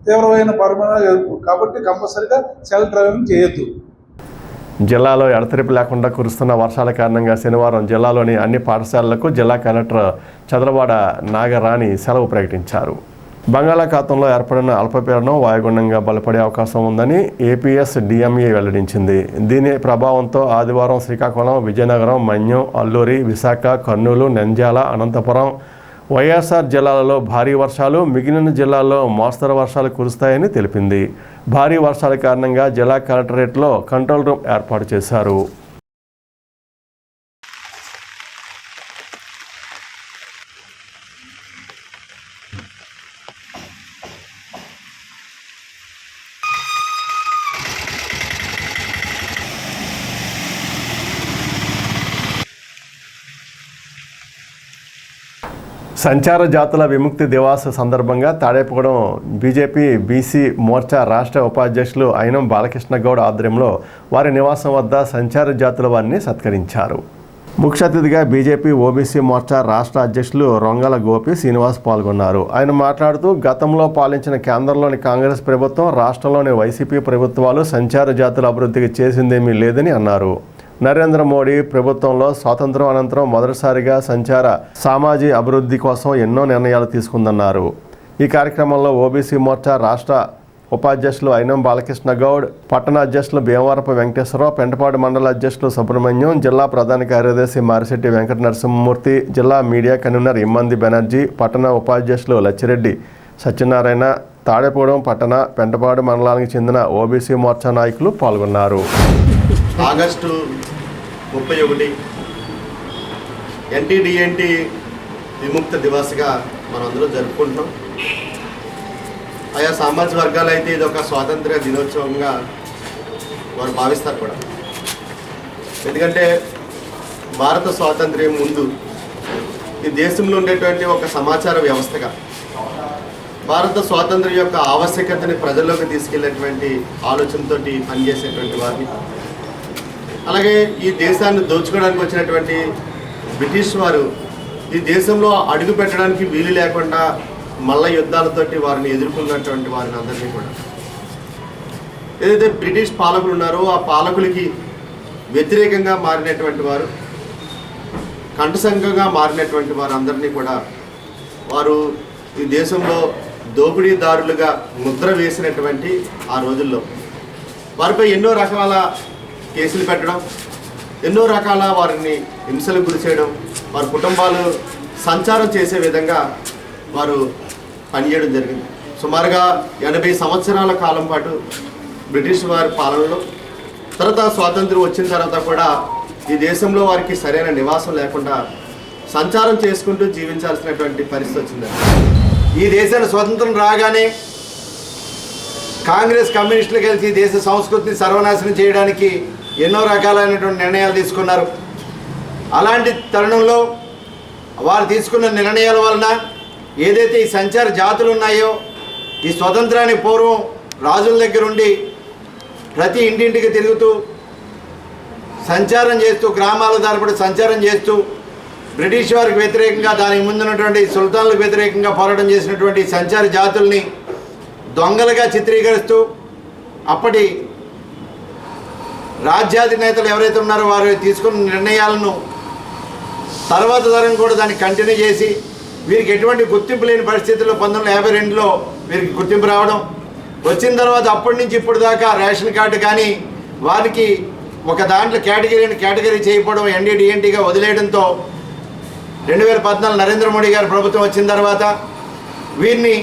తీవ్రమైన పరిమాణాలు. కాబట్టి కంపల్సరీగా సెల్ఫ్ డ్రైవింగ్ చేయొద్దు. జిల్లాలో ఎడతెరిపి లేకుండా కురుస్తున్న వర్షాల కారణంగా శనివారం జిల్లాలోని అన్ని పాఠశాలలకు జిల్లా కలెక్టర్ చదలవాడ నాగరాణి సెలవు ప్రకటించారు. బంగాళాఖాతంలో ఏర్పడిన అల్పపీడనం వాయుగుండంగా బలపడే అవకాశం ఉందని ఏపీఎస్ డిఎంఏ వెల్లడించింది. దీని ప్రభావంతో ఆదివారం శ్రీకాకుళం, విజయనగరం, మన్యం, అల్లూరి, విశాఖ, కర్నూలు, నంద్యాల, అనంతపురం, వైఎస్ఆర్ జిల్లాలలో భారీ వర్షాలు, మిగిలిన జిల్లాల్లో మోస్తరు వర్షాలు కురుస్తాయని తెలిపింది. భారీ వర్షాల కారణంగా జిల్లా కలెక్టరేట్లో కంట్రోల్ రూమ్ ఏర్పాటు చేశారు. సంచార జాతుల విముక్తి దివాస్ సందర్భంగా తాడేపగూడెం బీజేపీ బీసీ మోర్చా రాష్ట్ర ఉపాధ్యక్షులు అయినం బాలకృష్ణ గౌడ్ ఆధ్వర్యంలో వారి నివాసం వద్ద సంచార జాతుల వారిని సత్కరించారు. ముఖ్య అతిథిగా బీజేపీ ఓబీసీ మోర్చా రాష్ట్ర అధ్యక్షులు రొంగల గోపి శ్రీనివాస్ పాల్గొన్నారు. ఆయన మాట్లాడుతూ గతంలో పాలించిన కేంద్రంలోని కాంగ్రెస్ ప్రభుత్వం, రాష్ట్రంలోని వైసీపీ ప్రభుత్వాలు సంచార జాతుల అభివృద్ధికి చేసిందేమీ లేదని అన్నారు. నరేంద్ర మోడీ ప్రభుత్వంలో స్వాతంత్రం అనంతరం మొదటిసారిగా సంచార సామాజిక అభివృద్ధి కోసం ఎన్నో నిర్ణయాలు తీసుకుందన్నారు. ఈ కార్యక్రమంలో ఓబీసీ మోర్చా రాష్ట్ర ఉపాధ్యక్షులు అయినం బాలకృష్ణ గౌడ్, పట్టణ అధ్యక్షులు భీమవరపు వెంకటేశ్వరరావు, పెంటపాడు మండల అధ్యక్షులు సుబ్రహ్మణ్యం, జిల్లా ప్రధాన కార్యదర్శి మారిశెట్టి వెంకట నరసింహమూర్తి, జిల్లా మీడియా కన్వీనర్ ఇమ్మంది బెనర్జీ, పట్టణ ఉపాధ్యక్షులు లచ్చిరెడ్డి సత్యనారాయణ, తాడేపూడెం పట్టణ, పెంటపాడు మండలానికి చెందిన ఓబీసీ మోర్చా నాయకులు పాల్గొన్నారు. ఆగస్టు 31 ఎన్టీడీఎన్టీ విముక్త దివాస్గా మనం అందరూ జరుపుకుంటున్నాం. ఆయా సామాజిక వర్గాలు అయితే ఇది ఒక స్వాతంత్ర దినోత్సవంగా వారు భావిస్తారు కూడా. ఎందుకంటే భారత స్వాతంత్ర్యం ముందు ఈ దేశంలో ఉండేటువంటి ఒక సమాచార వ్యవస్థగా భారత స్వాతంత్ర్యం యొక్క ఆవశ్యకతని ప్రజల్లోకి తీసుకెళ్లేటువంటి ఆలోచనతో పనిచేసేటువంటి వారిని, అలాగే ఈ దేశాన్ని దోచుకోవడానికి వచ్చినటువంటి బ్రిటిష్ వారు ఈ దేశంలో అడుగు పెట్టడానికి వీలు లేకుండా మల్ల యుద్ధాలతోటి వారిని ఎదుర్కొన్నటువంటి వారిని అందరినీ కూడా, ఏదైతే బ్రిటిష్ పాలకులు ఉన్నారో ఆ పాలకులకి వ్యతిరేకంగా మారినటువంటి వారు, కంఠసంఘంగా మారినటువంటి వారు అందరినీ కూడా వారు ఈ దేశంలో దోపిడీదారులుగా ముద్ర వేసినటువంటి ఆ రోజుల్లో వారిపై ఎన్నో రకాల కేసులు పెట్టడం, ఎన్నో రకాల వారిని హింసలకు గురి చేయడం, వారి కుటుంబాలు సంచారం చేసే విధంగా వారు పనిచేయడం జరిగింది. సుమారుగా 80 సంవత్సరాల కాలం పాటు బ్రిటిష్ వారి పాలనలో, తర్వాత స్వాతంత్రం వచ్చిన తర్వాత కూడా ఈ దేశంలో వారికి సరైన నివాసం లేకుండా సంచారం చేసుకుంటూ జీవించాల్సినటువంటి పరిస్థితి వచ్చింది. ఈ దేశానికి స్వతంత్రం రాగానే కాంగ్రెస్ కమ్యూనిస్టులు కలిసి దేశ సంస్కృతిని సర్వనాశనం చేయడానికి ఎన్నో రకాలైనటువంటి నిర్ణయాలు తీసుకున్నారు. అలాంటి తరుణంలో వారు తీసుకున్న నిర్ణయాల వలన ఏదైతే ఈ సంచార జాతులు ఉన్నాయో, ఈ స్వతంత్రానికి పూర్వం రాజుల దగ్గర ఉండి ప్రతి ఇంటింటికి తిరుగుతూ సంచారం చేస్తూ, గ్రామాల దారిపడి సంచారం చేస్తూ బ్రిటిష్ వారికి వ్యతిరేకంగా, దానికి ముందున్నటువంటి సుల్తాన్లకు వ్యతిరేకంగా పోరాటం చేసినటువంటి సంచార జాతుల్ని దొంగలుగా చిత్రీకరిస్తూ అప్పటి రాజ్యాధినేతలు ఎవరైతే ఉన్నారో వారు తీసుకున్న నిర్ణయాలను తర్వాత తరం కూడా దాన్ని కంటిన్యూ చేసి వీరికి ఎటువంటి గుర్తింపు లేని పరిస్థితుల్లో 1952లో వీరికి గుర్తింపు రావడం, వచ్చిన తర్వాత అప్పటి నుంచి ఇప్పుడు దాకా రేషన్ కార్డు కానీ వారికి ఒక దాంట్లో కేటగిరీ చేయకపోవడం, ఎన్డీడీఎన్టీగా వదిలేయడంతో 2014 నరేంద్ర మోడీ గారి ప్రభుత్వం వచ్చిన తర్వాత వీరిని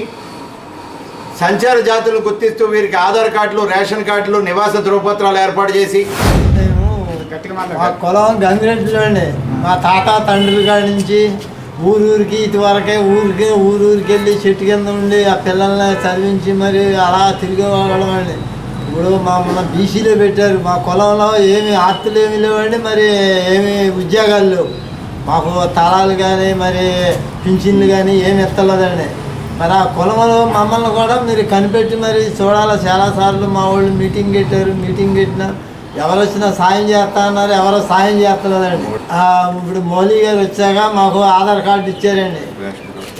సంచార జాతులను గుర్తిస్తూ వీరికి ఆధార్ కార్డులు, రేషన్ కార్డులు, నివాస ధృవపత్రాలు ఏర్పాటు చేసి, మా కులం గంగిరెడ్డిలో అండి. మా తాత తండ్రుల కాడి నుంచి ఊరూరికి ఇటువరకే ఊరూరికి వెళ్ళి చెట్టు కింద ఉండి ఆ పిల్లల్ని చదివించి మరి అలా తిరిగేవాళ్ళం అండి. ఇప్పుడు మన బీసీలో పెట్టారు. మా కులంలో ఏమి ఆస్తులు ఏమి లేవండి, మరి ఏమి ఉద్యోగాలు లేవు. మాకు తలాలు కానీ మరి పింఛన్లు కానీ ఏమి ఎత్తలేదండి. మరి ఆ కులంలో మమ్మల్ని కూడా మీరు కనిపెట్టి మరి చూడాలి. చాలాసార్లు మా వాళ్ళు మీటింగ్ పెట్టారు. మీటింగ్ పెట్టినా ఎవరు వచ్చినా సాయం చేస్తా అన్నారు, ఎవరో సాయం చేస్తలేదండి. ఇప్పుడు మోదీ గారు వచ్చాక మాకు ఆధార్ కార్డు ఇచ్చారండి,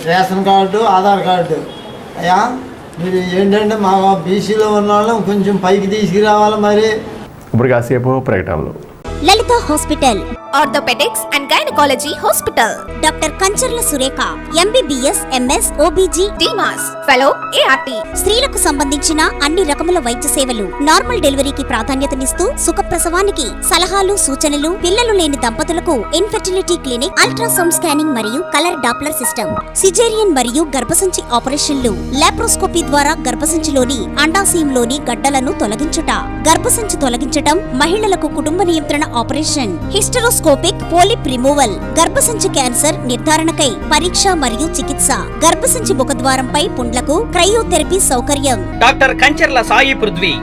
రేషన్ కార్డు, ఆధార్ కార్డు. అయ్యా మీరు ఏంటంటే మా బీసీలో ఉన్న వాళ్ళం కొంచెం పైకి తీసుకురావాలి. మరి ఇప్పుడు కాసేపు ప్రకటనలు. Lalitha hospital orthopaedics and gynaecology hospital. Doctor Kancharla Surekha MBBS MS OBG DMAS fellow ART. స్త్రీలకు సంబంధించిన అన్ని రకముల వైద్య సేవలు, నార్మల్ డెలివరీకి ప్రాధాన్యతనిస్తూ సుఖప్రసవానికి సలహాలు సూచనలు, పిల్లలు లేని దంపతులకు ఇన్ఫెర్టిలిటీ క్లినిక్, అల్ట్రాసౌండ్ స్కానింగ్ మరియు కలర్ డాప్లర్ సిస్టమ్, సిజేరియన్ మరియు గర్భసంచి ఆపరేషన్లు, లాప్రోస్కోపీ ద్వారా గర్భసంచిలోని అండాశయంలోని గడ్డలను తొలగించుట, గర్భసంచి తొలగించటం, మహిళలకు కుటుంబ నియంత్రణ ఆపరేషన్, హిస్టరోస్కోపిక్ పోలిప్ రిమూవల్, గర్భసంచి క్యాన్సర్ నిర్ధారణకై పరీక్ష మరియు చికిత్స, గర్భసంచి ముఖద్వారంపై పుండ్లకు క్రయోథెరపీ సౌకర్యం. Doctor Kancharla Sai Prithvi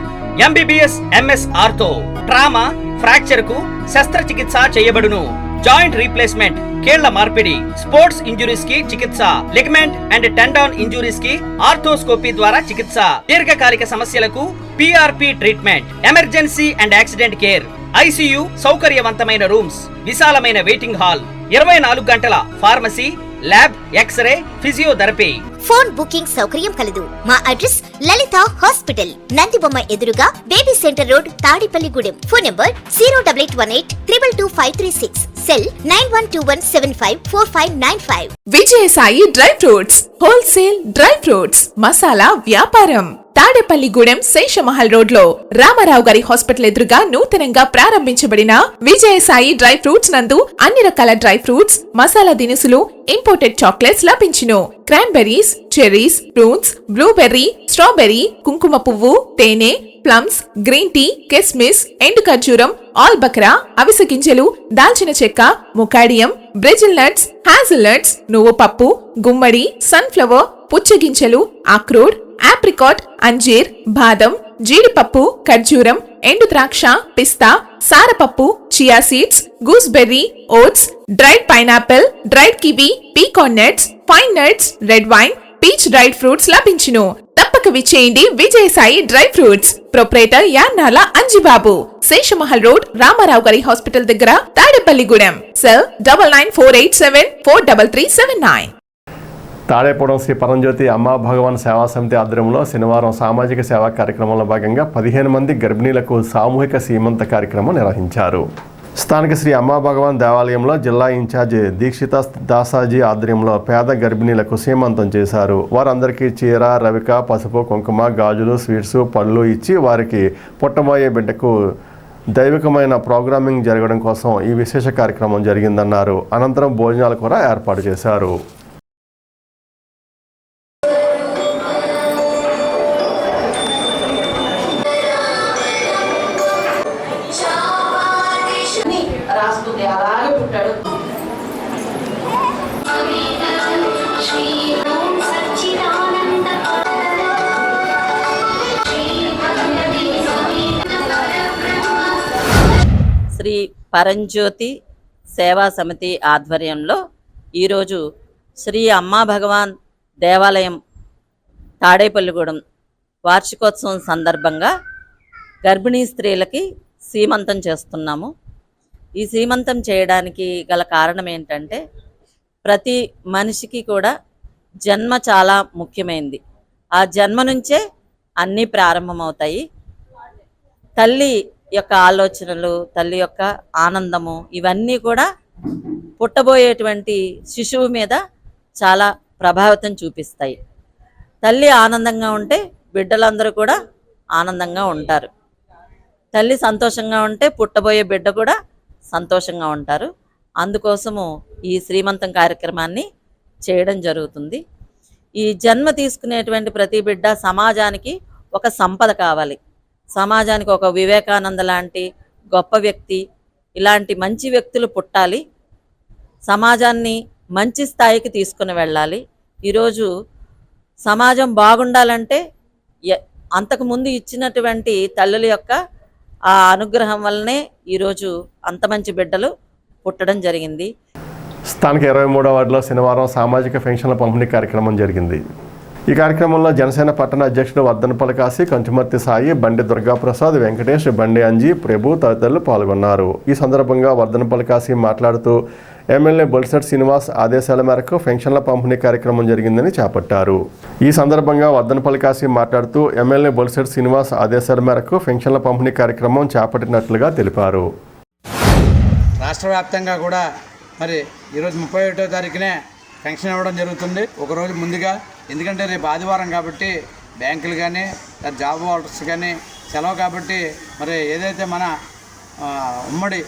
MBBS MS ortho, trauma, fracture కు శస్త్రచికిత్స చేయబడును. జాయింట్ రీప్లేస్మెంట్, కీళ్ల మార్పిడి, స్పోర్ట్స్ ఇంజురీస్ కి చికిత్స, లిగమెంట్ అండ్ టెండాన్ ఇంజురీస్ కి ఆర్థోస్కోపీ ద్వారా చికిత్స, దీర్ఘకాలిక సమస్యలకు PRP treatment, emergency and accident care, ICU సౌకర్యవంతమైన రూమ్స్, విశాలమైన వెయిటింగ్ హాల్, 24 గంటల pharmacy, lab, x ray, physiotherapy. Phone booking సౌకర్యం కలదు. మా అడ్రస్ లలిత హాస్పిటల్, నందిబొమ్మ ఎదురుగా, baby centre road, Tadepalligudem. Phone number 08818 222 cell 9121754595. Vijayasai dry fruits wholesale dry fruits masala వ్యాపారం. తాడేపల్లిగూడెం శేషమహల్ రోడ్ లో రామారావు గారి హాస్పిటల్ ఎదురుగా నూతనంగా ప్రారంభించబడిన విజయసాయి డ్రై ఫ్రూట్స్ నందు అన్ని రకాల డ్రై ఫ్రూట్స్, మసాలా దినుసులు, ఇంపోర్టెడ్ చాక్లెట్స్ లభించును. Cranberries, cherries, fruits, blueberry, strawberry, కుంకుమ పువ్వు, తేనె, ప్లమ్స్, గ్రీన్ టీ, కిస్మిస్, ఎండు ఖర్జూరం, ఆల్బక్రా, అవిసె గింజలు, దాల్చిన చెక్క, ముకాడియం, బ్రెజిల్ నట్స్, హ్యాజల్ నట్స్, నువ్వు పప్పు, గుమ్మడి, సన్ఫ్లవర్, పుచ్చగింజలు, అక్రోడ్, ఆప్రికాట్, అంజీర్, బాదం, జీడిపప్పు, ఖర్జూరం, ఎండు ద్రాక్ష, పిస్తా, సారపప్పు, chia seeds, gooseberry, oats, dried pineapple, dried kiwi, pecan nuts, fine nuts, red wine, peach dried fruits లభించును. తప్పక విచ్చేయండి Vijayasai dry fruits. Proprietor Yannala Anjibabu, Seshamahal road, Ramarao గారి హాస్పిటల్ దగ్గర, తాడేపల్లిగూడెం. సెల్ 9948743379. తాడేపూడెం శ్రీ పరంజ్యోతి అమ్మా భగవాన్ సేవా సమితి ఆధ్వర్యంలో శనివారం సామాజిక సేవా కార్యక్రమంలో భాగంగా 15 మంది గర్భిణీలకు సామూహిక సీమంత కార్యక్రమం నిర్వహించారు. స్థానిక శ్రీ అమ్మా భగవాన్ దేవాలయంలో జిల్లా ఇన్ఛార్జి దీక్షిత దాసాజీ ఆధ్వర్యంలో పేద గర్భిణీలకు సీమంతం చేశారు. వారందరికీ చీర, రవిక, పసుపు, కుంకుమ, గాజులు, స్వీట్స్, పళ్ళు ఇచ్చి వారికి పుట్టబోయే బిడ్డకు దైవికమైన ప్రోగ్రామింగ్ జరగడం కోసం ఈ విశేష కార్యక్రమం జరిగిందన్నారు. అనంతరం భోజనాలు కూడా ఏర్పాటు చేశారు. రాసుకుంది అలాగే పుట్టాడు. శ్రీ పరంజ్యోతి సేవా సమితి ఆధ్వర్యంలో ఈరోజు శ్రీ అమ్మా భగవాన్ దేవాలయం తాడేపల్లిగూడెం వార్షికోత్సవం సందర్భంగా గర్భిణీ స్త్రీలకి సీమంతం చేస్తున్నాము. ఈ సీమంతం చేయడానికి గల కారణం ఏంటంటే ప్రతి మనిషికి కూడా జన్మ చాలా ముఖ్యమైనది. ఆ జన్మ నుంచే అన్నీ ప్రారంభమవుతాయి. తల్లి యొక్క ఆలోచనలు, తల్లి యొక్క ఆనందము, ఇవన్నీ కూడా పుట్టబోయేటువంటి శిశువు మీద చాలా ప్రభావితం చూపిస్తాయి. తల్లి ఆనందంగా ఉంటే బిడ్డలందరూ కూడా ఆనందంగా ఉంటారు. తల్లి సంతోషంగా ఉంటే పుట్టబోయే బిడ్డ కూడా సంతోషంగా ఉంటారు. అందుకోసము ఈ శ్రీమంతం కార్యక్రమాన్ని చేయడం జరుగుతుంది. ఈ జన్మ తీసుకునేటువంటి ప్రతి బిడ్డ సమాజానికి ఒక సంపద కావాలి. సమాజానికి ఒక వివేకానంద లాంటి గొప్ప వ్యక్తి, ఇలాంటి మంచి వ్యక్తులు పుట్టాలి. సమాజాన్ని మంచి స్థాయికి తీసుకుని వెళ్ళాలి. ఈరోజు సమాజం బాగుండాలంటే అంతకుముందు ఇచ్చినటువంటి తల్లుల యొక్క ఆ అనుగ్రహం వల్లనే ఈరోజు అంత మంచి బిడ్డలు పుట్టడం జరిగింది. స్థానిక 23వ వార్డులో శనివారం సామాజిక పెన్షన్ల పంపిణీ కార్యక్రమం జరిగింది. ఈ కార్యక్రమంలో జనసేన పట్టణ అధ్యక్షుడు వర్ధనపల్లి కాశీ, కంచుమర్తి సాయి, బండి దుర్గాప్రసాద్, వెంకటేష్, బండి అంజీ, ప్రభు తదితరులు పాల్గొన్నారు. ఈ సందర్భంగా వర్ధనపల్లి కాశీ మాట్లాడుతూ ఎమ్మెల్యే బొలిశెట్టి శ్రీనివాస్ ఆదేశాల మేరకు పెన్షన్ల పంపిణీ కార్యక్రమం జరిగిందని చేపట్టారు. ఈ సందర్భంగా వర్ధనపల్లి కాశీ మాట్లాడుతూ ఎమ్మెల్యే బొలిశెట్టి శ్రీనివాస్ ఆదేశాల మేరకు పెన్షన్ల పంపిణీ కార్యక్రమం చేపట్టినట్లుగా తెలిపారు. రాష్ట్ర వ్యాప్తంగా కూడా మరి ఈరోజు 31వ తారీఖునే పెన్షన్ ఇవ్వడం జరుగుతుంది, ఒకరోజు ముందుగా. ఎందుకంటే రేపు ఆదివారం కాబట్టి బ్యాంకులు కానీ జాబ్ హోల్డర్స్ కానీ సెలవు కాబట్టి మరి ఏదైతే మన ఉమ్మడి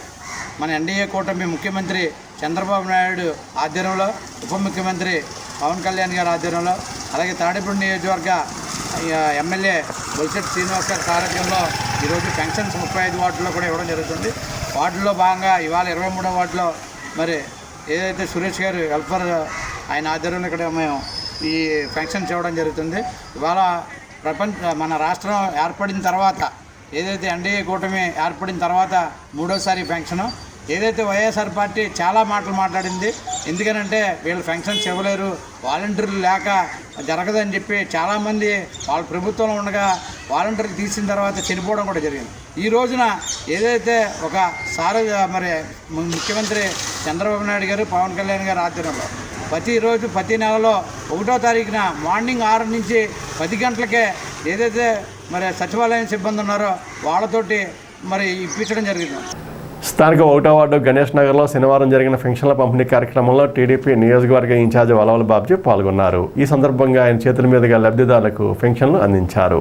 మన ఎన్డీఏ కూటమి ముఖ్యమంత్రి చంద్రబాబు నాయుడు ఆధ్వర్యంలో, ఉప ముఖ్యమంత్రి పవన్ కళ్యాణ్ గారి ఆధ్వర్యంలో, అలాగే తాడేపల్లి నియోజకవర్గ ఎమ్మెల్యే బొలిశెట్టి శ్రీనివాస్ గారి సారథ్యంలో ఈరోజు పెన్షన్స్ 35 వార్డుల్లో కూడా ఇవ్వడం జరుగుతుంది. వార్డుల్లో భాగంగా ఇవాళ 23వ వార్డులో మరి ఏదైతే సురేష్ గారు వెల్ఫేర్ ఆయన ఆధ్వర్యంలో ఇక్కడ మేము ఈ పెన్షన్స్ ఇవ్వడం జరుగుతుంది. ఇవాళ మన రాష్ట్రం ఏర్పడిన తర్వాత ఏదైతే ఎన్డీఏ కూటమి ఏర్పడిన తర్వాత 3వసారి పెన్షను, ఏదైతే వైఎస్ఆర్ పార్టీ చాలా మాటలు మాట్లాడింది. ఎందుకనంటే వీళ్ళు పెన్షన్స్ ఇవ్వలేరు, వాలంటీర్లు లేక జరగదని చెప్పి చాలామంది వాళ్ళ ప్రభుత్వంలో ఉండగా వాలంటీర్లు తీసిన తర్వాత చనిపోవడం కూడా జరిగింది. ఈ రోజున ఏదైతే మరి ముఖ్యమంత్రి చంద్రబాబు నాయుడు గారు పవన్ కళ్యాణ్ గారు ఆధ్వర్యంలో ప్రతిరోజు ప్రతి నెలలో 1వ తారీఖున మార్నింగ్ 6 నుంచి 10 గంటలకే ఏదైతే మరి సచివాలయం సిబ్బంది ఉన్నారో వాళ్ళతోటి మరి ఇప్పించడం జరిగింది. స్థానిక 1వ వార్డు గణేష్ నగర్లో శనివారం జరిగిన పెన్షన్ల పంపిణీ కార్యక్రమంలో టీడీపీ నియోజకవర్గ ఇన్ఛార్జి వలవల బాబ్జీ పాల్గొన్నారు. ఈ సందర్భంగా ఆయన చేతుల మీదుగా లబ్ధిదారులకు పెన్షన్లు అందించారు.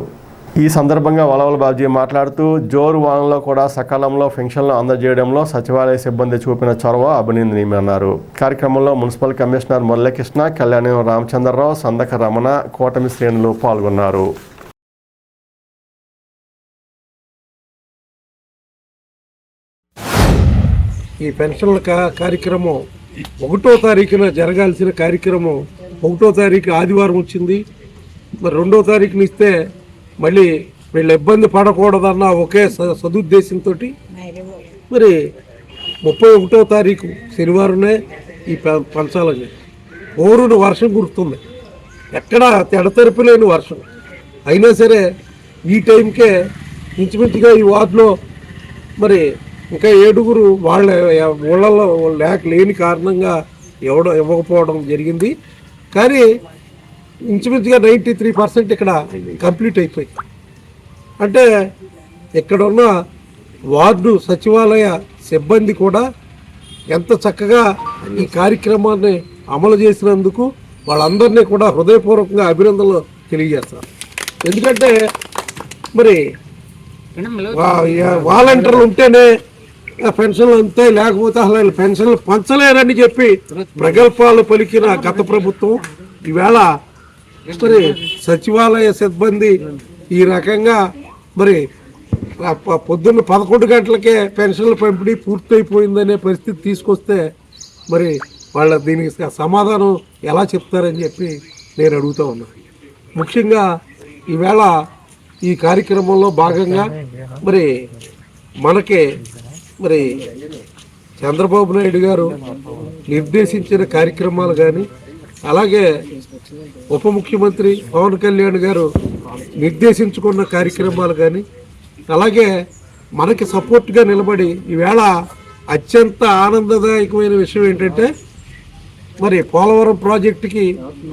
ఈ సందర్భంగా వలవల బాబ్జీ మాట్లాడుతూ జోరు వానలో కూడా సకాలంలో పెన్షన్లు అందజేయడంలో సచివాలయ సిబ్బంది చూపిన చొరవ అభినందనీయమన్నారు. కార్యక్రమంలో మున్సిపల్ కమిషనర్ మురళీకృష్ణ, కళ్యాణం రామచంద్రరావు, సందక రమణ, కూటమి శ్రేణులు పాల్గొన్నారు. ఈ పెన్షన్ల కార్యక్రమం 1వ తారీఖున జరగాల్సిన కార్యక్రమం 1వ తారీఖు ఆదివారం వచ్చింది. మరి 2వ తారీఖున ఇస్తే మళ్ళీ వీళ్ళు ఇబ్బంది పడకూడదన్న ఒకే సదుద్దేశంతో మరి 31వ తారీఖు శనివారమే ఈ పంచాలని. ఓరును వర్షం కురుస్తుంది, ఎక్కడా ఎడతెరపు లేని వర్షం. అయినా సరే ఈ టైంకే ఇంచుమించుగా ఈ వార్డులో మరి ఇంకా 7గురు వాళ్ళ ఊళ్ళల్లో లేని కారణంగా ఇవ్వకపోవడం జరిగింది. కానీ ఇంచుమించుగా 93% ఇక్కడ కంప్లీట్ అయిపోయింది. అంటే ఇక్కడున్న వార్డు సచివాలయ సిబ్బంది కూడా ఎంత చక్కగా ఈ కార్యక్రమాన్ని అమలు చేసినందుకు వాళ్ళందరినీ కూడా హృదయపూర్వకంగా అభినందనలు తెలియజేస్తారు. ఎందుకంటే మరి వాలంటీర్లు ఉంటేనే పెన్షన్లు అంతే, లేకపోతే అసలు పెన్షన్లు పంచలేరని చెప్పి ప్రగల్భాలు పలికిన గత ప్రభుత్వం ఈవేళ మరి సచివాలయ సిబ్బంది ఈ రకంగా మరి పొద్దున్న 11 గంటలకే పెన్షన్ల పంపిణీ పూర్తయిపోయిందనే పరిస్థితి తీసుకొస్తే మరి వాళ్ళ దీనికి సమాధానం ఎలా చెప్తారని చెప్పి నేను అడుగుతూ ఉన్నాను. ముఖ్యంగా ఈవేళ ఈ కార్యక్రమంలో భాగంగా మరి మనకి మరి చంద్రబాబు నాయుడు గారు నిర్దేశించిన కార్యక్రమాలు కానీ, అలాగే ఉప ముఖ్యమంత్రి పవన్ కళ్యాణ్ గారు నిర్దేశించుకున్న కార్యక్రమాలు కానీ, అలాగే మనకి సపోర్ట్గా నిలబడి ఈవేళ అత్యంత ఆనందదాయకమైన విషయం ఏంటంటే మరి పోలవరం ప్రాజెక్టుకి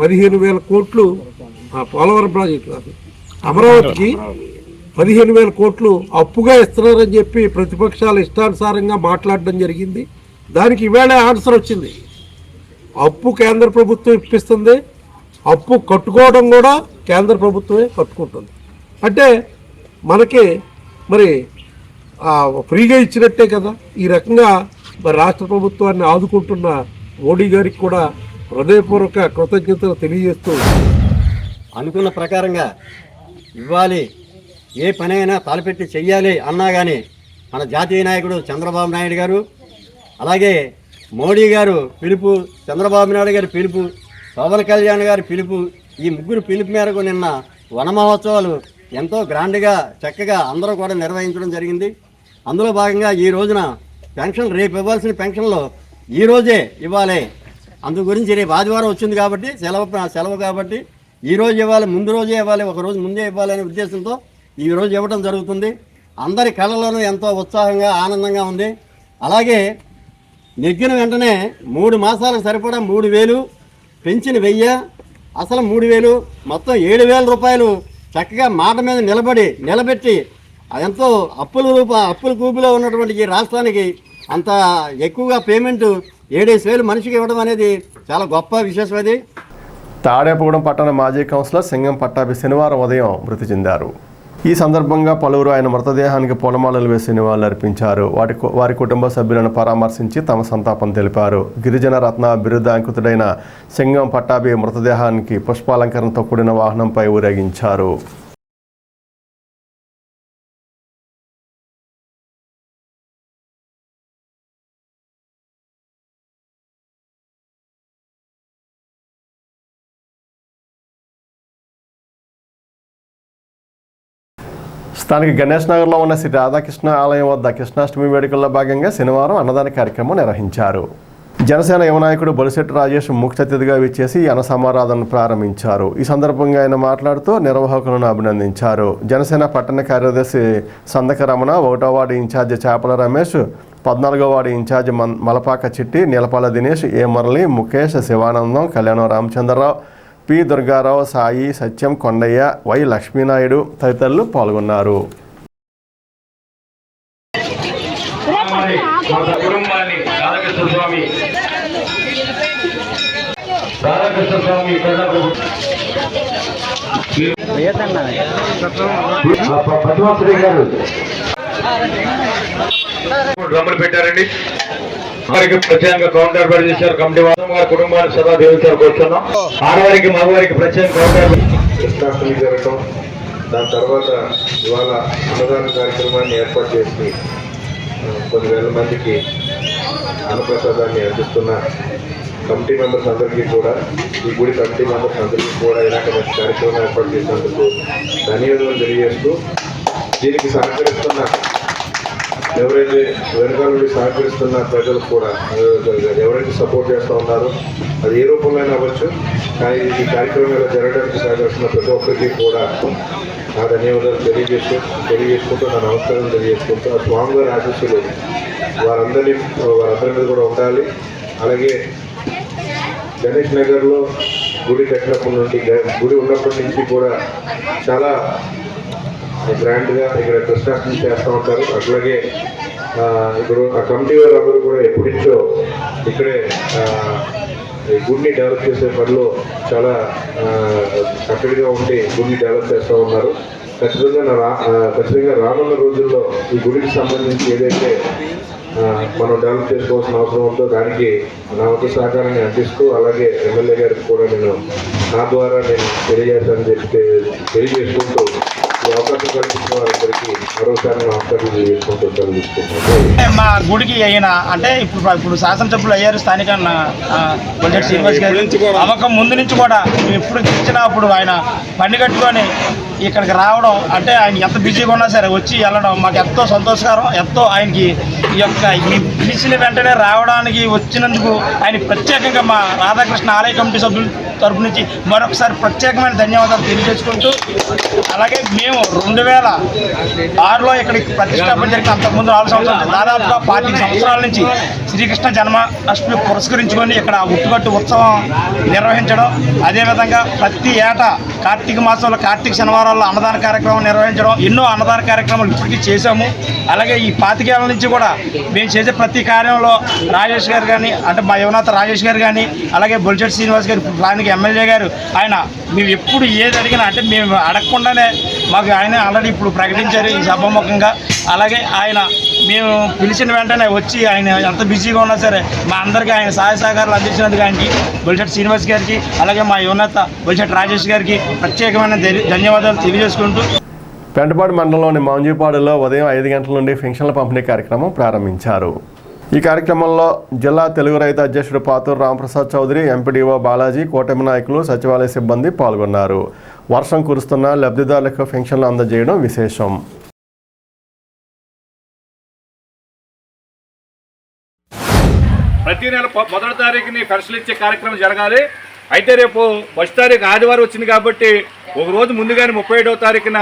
15,000 కోట్లు, పోలవరం ప్రాజెక్టు అమరావతికి 15,000 కోట్లు అప్పుగా ఇస్తున్నారని చెప్పి ప్రతిపక్షాలు ఇష్టానుసారంగా మాట్లాడడం జరిగింది. దానికి ఈవేళ ఆన్సర్ వచ్చింది. అప్పు కేంద్ర ప్రభుత్వం ఇప్పిస్తుంది, అప్పు కట్టుకోవడం కూడా కేంద్ర ప్రభుత్వమే కట్టుకుంటుంది. అంటే మనకి మరి ఫ్రీగా ఇచ్చినట్టే కదా. ఈ రకంగా మరి రాష్ట్ర ప్రభుత్వాన్ని ఆదుకుంటున్న మోడీ గారికి కూడా హృదయపూర్వక కృతజ్ఞతలు తెలియజేస్తూ అనుకున్న ప్రకారంగా ఇవ్వాలి, ఏ పనైనా తలపెట్టి చెయ్యాలి అన్నా కానీ మన జాతీయ నాయకుడు చంద్రబాబు నాయుడు గారు, అలాగే మోడీ గారు పిలుపు, చంద్రబాబు నాయుడు గారి పిలుపు, పవన్ కళ్యాణ్ గారి పిలుపు, ఈ ముగ్గురు పిలుపు మేరకు నిన్న వన మహోత్సవాలు ఎంతో గ్రాండ్గా చక్కగా అందరూ కూడా నిర్వహించడం జరిగింది. అందులో భాగంగా ఈ రోజున పెన్షన్, రేపు ఇవ్వాల్సిన పెన్షన్లో ఈరోజే ఇవ్వాలి. అందు గురించి రేపు ఆదివారం వచ్చింది కాబట్టి సెలవు కాబట్టి ఈరోజు ఇవ్వాలి, ముందు రోజే ఇవ్వాలి, ఒకరోజు ముందే ఇవ్వాలి అనే ఉద్దేశంతో ఈరోజు ఇవ్వడం జరుగుతుంది. అందరి కళ్ళలోనూ ఎంతో ఉత్సాహంగా ఆనందంగా ఉంది. అలాగే నెగ్గిన వెంటనే 3 మాసాలకు సరిపడా 3,000 పెంచిన 1000, అసలు 3,000 మొత్తం 7,000 రూపాయలు చక్కగా మాట మీద నిలబెట్టి ఎంతో అప్పుల కూపిలో ఉన్నటువంటి ఈ రాష్ట్రానికి అంత ఎక్కువగా పేమెంట్ 7,000 మనిషికి ఇవ్వడం అనేది చాలా గొప్ప విశేషం. అది తాడేపగూడెం పట్టణ మాజీ కౌన్సిలర్ సింగం పట్టాభి శనివారం ఉదయం మృతి చెందారు. ఈ సందర్భంగా పలువురు ఆయన మృతదేహానికి పూలమాలలు వేసి నివాళులర్పించారు. వారి కుటుంబ సభ్యులను పరామర్శించి తమ సంతాపం తెలిపారు. గిరిజన రత్న బిరుదాంకితుడైన సింగం పట్టాభి మృతదేహానికి పుష్పాలంకరణతో కూడిన వాహనంపై ఊరేగించారు. స్థానిక గణేష్ నగర్లో ఉన్న శ్రీ రాధాకృష్ణ ఆలయం వద్ద కృష్ణాష్టమి వేడుకల్లో భాగంగా శనివారం అన్నదాన కార్యక్రమం నిర్వహించారు. జనసేన యువ నాయకుడు బొలిశెట్టి రాజేష్ ముఖ్య అతిథిగా విచ్చేసి అన్న సమారాధనను ప్రారంభించారు. ఈ సందర్భంగా ఆయన మాట్లాడుతూ నిర్వాహకులను అభినందించారు. జనసేన పట్టణ కార్యదర్శి సందక రమణ, 1వ వార్డు ఇన్ఛార్జి చేపల రమేష్, 14వ ward incharge Malapaka Chitti, Neelapala Dinesh, A Murali, Mukesh, Sivanandam, Kalyanam Ramachandra Rao, P Durga Rao, Sai, Satyam, Kondayya, Y Lakshmi Naidu తదితరులు పాల్గొన్నారు. డ్రమ్ములు పెట్టారండి. వారికి ప్రత్యేకంగా కౌంటర్ ఏర్పాటు చేశారు. కమిటీ వారి కుటుంబానికి సదా దేవతలు కూర్చున్నాం. ఆడవారికి మగవారికి ప్రత్యేక కౌంటర్ కృష్ణాష్టమి జరగటం, దాని తర్వాత ఇవాళ అన్నదాన కార్యక్రమాన్ని ఏర్పాటు చేసి కొన్ని వేల మందికి అన్నప్రసాదాన్ని అందిస్తున్న కమిటీ మెంబర్స్ అందరికీ కూడా, ఈ గుడి కమిటీ మెంబర్స్ అందరికీ కూడా ఇలాంటి మంచి కార్యక్రమం ఏర్పాటు చేసినందుకు ధన్యవాదాలు తెలియజేస్తూ, దీనికి సహకరిస్తున్న ఎవరైతే వెనుకాల నుండి సహకరిస్తున్న ప్రజలకు కూడా, ఎవరైతే సపోర్ట్ చేస్తూ ఉన్నారో అది ఏ రూపంలో అవ్వచ్చు, కానీ ఈ కార్యక్రమం ఇలా జరగడానికి సహకరిస్తున్న ప్రతి ఒక్కరికి కూడా నా ధన్యవాదాలు తెలియజేసుకుంటూ నా నమస్కారం తెలియజేసుకుంటూ, ఆ స్వామివారి ఆశీస్సులు వారందరి మీద కూడా ఉండాలి. అలాగే గణేష్ నగర్లో గుడి కట్టినప్పటి నుండి, గుడి ఉన్నప్పటి నుంచి కూడా చాలా గ్రాండ్గా ఇక్కడ కృష్ణాష్టమి చేస్తూ ఉంటారు. అట్లాగే ఇప్పుడు ఆ కమిటీ వారు అందరూ కూడా ఎప్పటించో ఇక్కడే ఈ గుడిని డెవలప్ చేసే పనిలో చాలా కట్టడిగా ఉండి గుడిని డెవలప్ చేస్తూ ఉన్నారు. ఖచ్చితంగా రానున్న రోజుల్లో ఈ గుడికి సంబంధించి ఏదైతే మనం డెవలప్ చేసుకోవాల్సిన అవసరం ఉందో దానికి నా వంతు సహకారాన్ని అందిస్తూ, అలాగే ఎమ్మెల్యే గారికి కూడా నా ద్వారా నేను తెలియజేసుకుంటూ ఈ అవకాశం కల్పించిన వారందరికీ మరోసారి నమస్కారం తెలియజేసుకుంటూ తెలుసుకుంటున్నాను. మా గుడికి అయిన అంటే ఇప్పుడు శాసనసభ్యులు అయ్యారు స్థానిక బొలిశెట్టి శ్రీనివాస్ గారు. అమ్మకం ముందు నుంచి కూడా మేము ఎప్పుడు ఇచ్చినప్పుడు ఆయన బండి కట్టుకొని ఇక్కడికి రావడం, అంటే ఆయన ఎంత బిజీగా ఉన్నా సరే వచ్చి వెళ్ళడం మాకు ఎంతో సంతోషకరం. ఎంతో ఆయనకి ఈ యొక్క పిలిచిన వెంటనే రావడానికి వచ్చినందుకు ఆయన ప్రత్యేకంగా మా రాధాకృష్ణ ఆలయ కమిటీ సభ్యుల తరపు నుంచి మరొకసారి ప్రత్యేకమైన ధన్యవాదాలు తెలియజేసుకుంటూ, అలాగే మేము 2006లో ఇక్కడికి ప్రతిష్టాపన జరిగిన అంతకుముందు 4 సంవత్సరాలు, దాదాపుగా 40 సంవత్సరాల నుంచి శ్రీకృష్ణ జన్మాష్టమి పురస్కరించుకొని ఇక్కడ ఉట్టుకట్టు ఉత్సవం నిర్వహించడం, అదేవిధంగా ప్రతి ఏటా కార్తీక మాసంలో కార్తీక శనివారాల్లో అన్నదాన కార్యక్రమం నిర్వహించడం, ఎన్నో అన్నదాన కార్యక్రమాలు ఇప్పటికీ చేశాము. అలాగే ఈ 25 ఏళ్ల నుంచి కూడా మేము చేసే ప్రతి కార్యంలో రాజేష్ గారు కానీ, అంటే మా యువనేత రాజేష్ గారు కానీ, అలాగే బొలిశెట్టి శ్రీనివాస్ గారు స్థానిక ఎమ్మెల్యే గారు, ఆయన మేము ఎప్పుడు ఏది అడిగినా అంటే మేము అడగకుండానే మాకు ఆయన ఆల్రెడీ ఇప్పుడు ప్రకటించారు ఈ సభాముఖంగా. అలాగే ఆయన మేము పిలిచిన వెంటనే వచ్చి ఆయన ఎంత బిజీగా ఉన్నా సరే మా అందరికీ ఆయన సహాయ సహకారాలు అందించినందుకు ఆయనకి బొలిశెట్టి శ్రీనివాస్ గారికి, అలాగే మా యువనేత బొలిశెట్టి రాజేష్ గారికి ప్రత్యేకమైన ధన్యవాదాలు తెలియజేసుకుంటూ, పెంటపాడు మండలంలోని మాంజీపాడులో ఉదయం 5 గంటల నుండి పెన్షన్ల పంపిణీ కార్యక్రమం ప్రారంభించారు. ఈ కార్యక్రమంలో జిల్లా తెలుగు రైతు అధ్యక్షుడు పాతూరు రామప్రసాద్ చౌదరి, ఎంపీడీఓ బాలాజీ, కూటమి నాయకులు, సచివాలయ సిబ్బంది పాల్గొన్నారు. వర్షం కురుస్తున్న లబ్ధిదారులకు పెన్షన్లు అందజేయడం విశేషం. ప్రతి నెల 1వ తారీఖుని పెన్షన్లు ఇచ్చే కార్యక్రమం జరగాలి. అయితే రేపు 1వ తారీఖు ఆదివారం వచ్చింది కాబట్టి ఒక రోజు ముందుగానే 31వ తారీఖున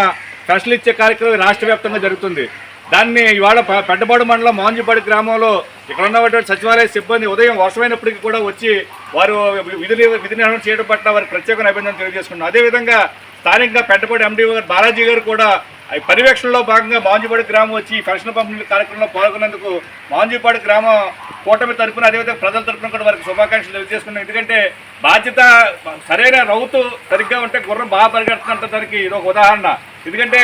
పెన్షన్లు ఇచ్చే కార్యక్రమం రాష్ట్ర వ్యాప్తంగా జరుగుతుంది. దాన్ని ఇవాళ పెంటపాడు మండలం మాంజిపాడు గ్రామంలో ఇక్కడ ఉన్నటువంటి సచివాలయ సిబ్బంది ఉదయం వర్షమైనప్పటికీ కూడా వచ్చి వారు విధి నిర్వహణ చేయడం పట్ల వారికి ప్రత్యేక అభినందనలు తెలియజేసుకున్నారు. అదేవిధంగా స్థానికంగా పెంటపాడు ఎండీ గారు బాలాజీ గారు కూడా ఈ పర్యవేక్షణలో భాగంగా మాంజుపాడు గ్రామం వచ్చి ఈ పెన్షన్ పంపిణీ కార్యక్రమంలో పాల్గొన్నందుకు మాంజుపాడు గ్రామం కూటమి తరపున అదేవిధంగా ప్రజల తరపున కూడా వారికి శుభాకాంక్షలు తెలియజేసుకున్నాం. ఎందుకంటే బాధ్యత సరైన రౌతు సరిగ్గా ఉంటే గుర్రం బాగా పరిగెడుతున్నంత దానికి ఇది ఒక ఉదాహరణ. ఎందుకంటే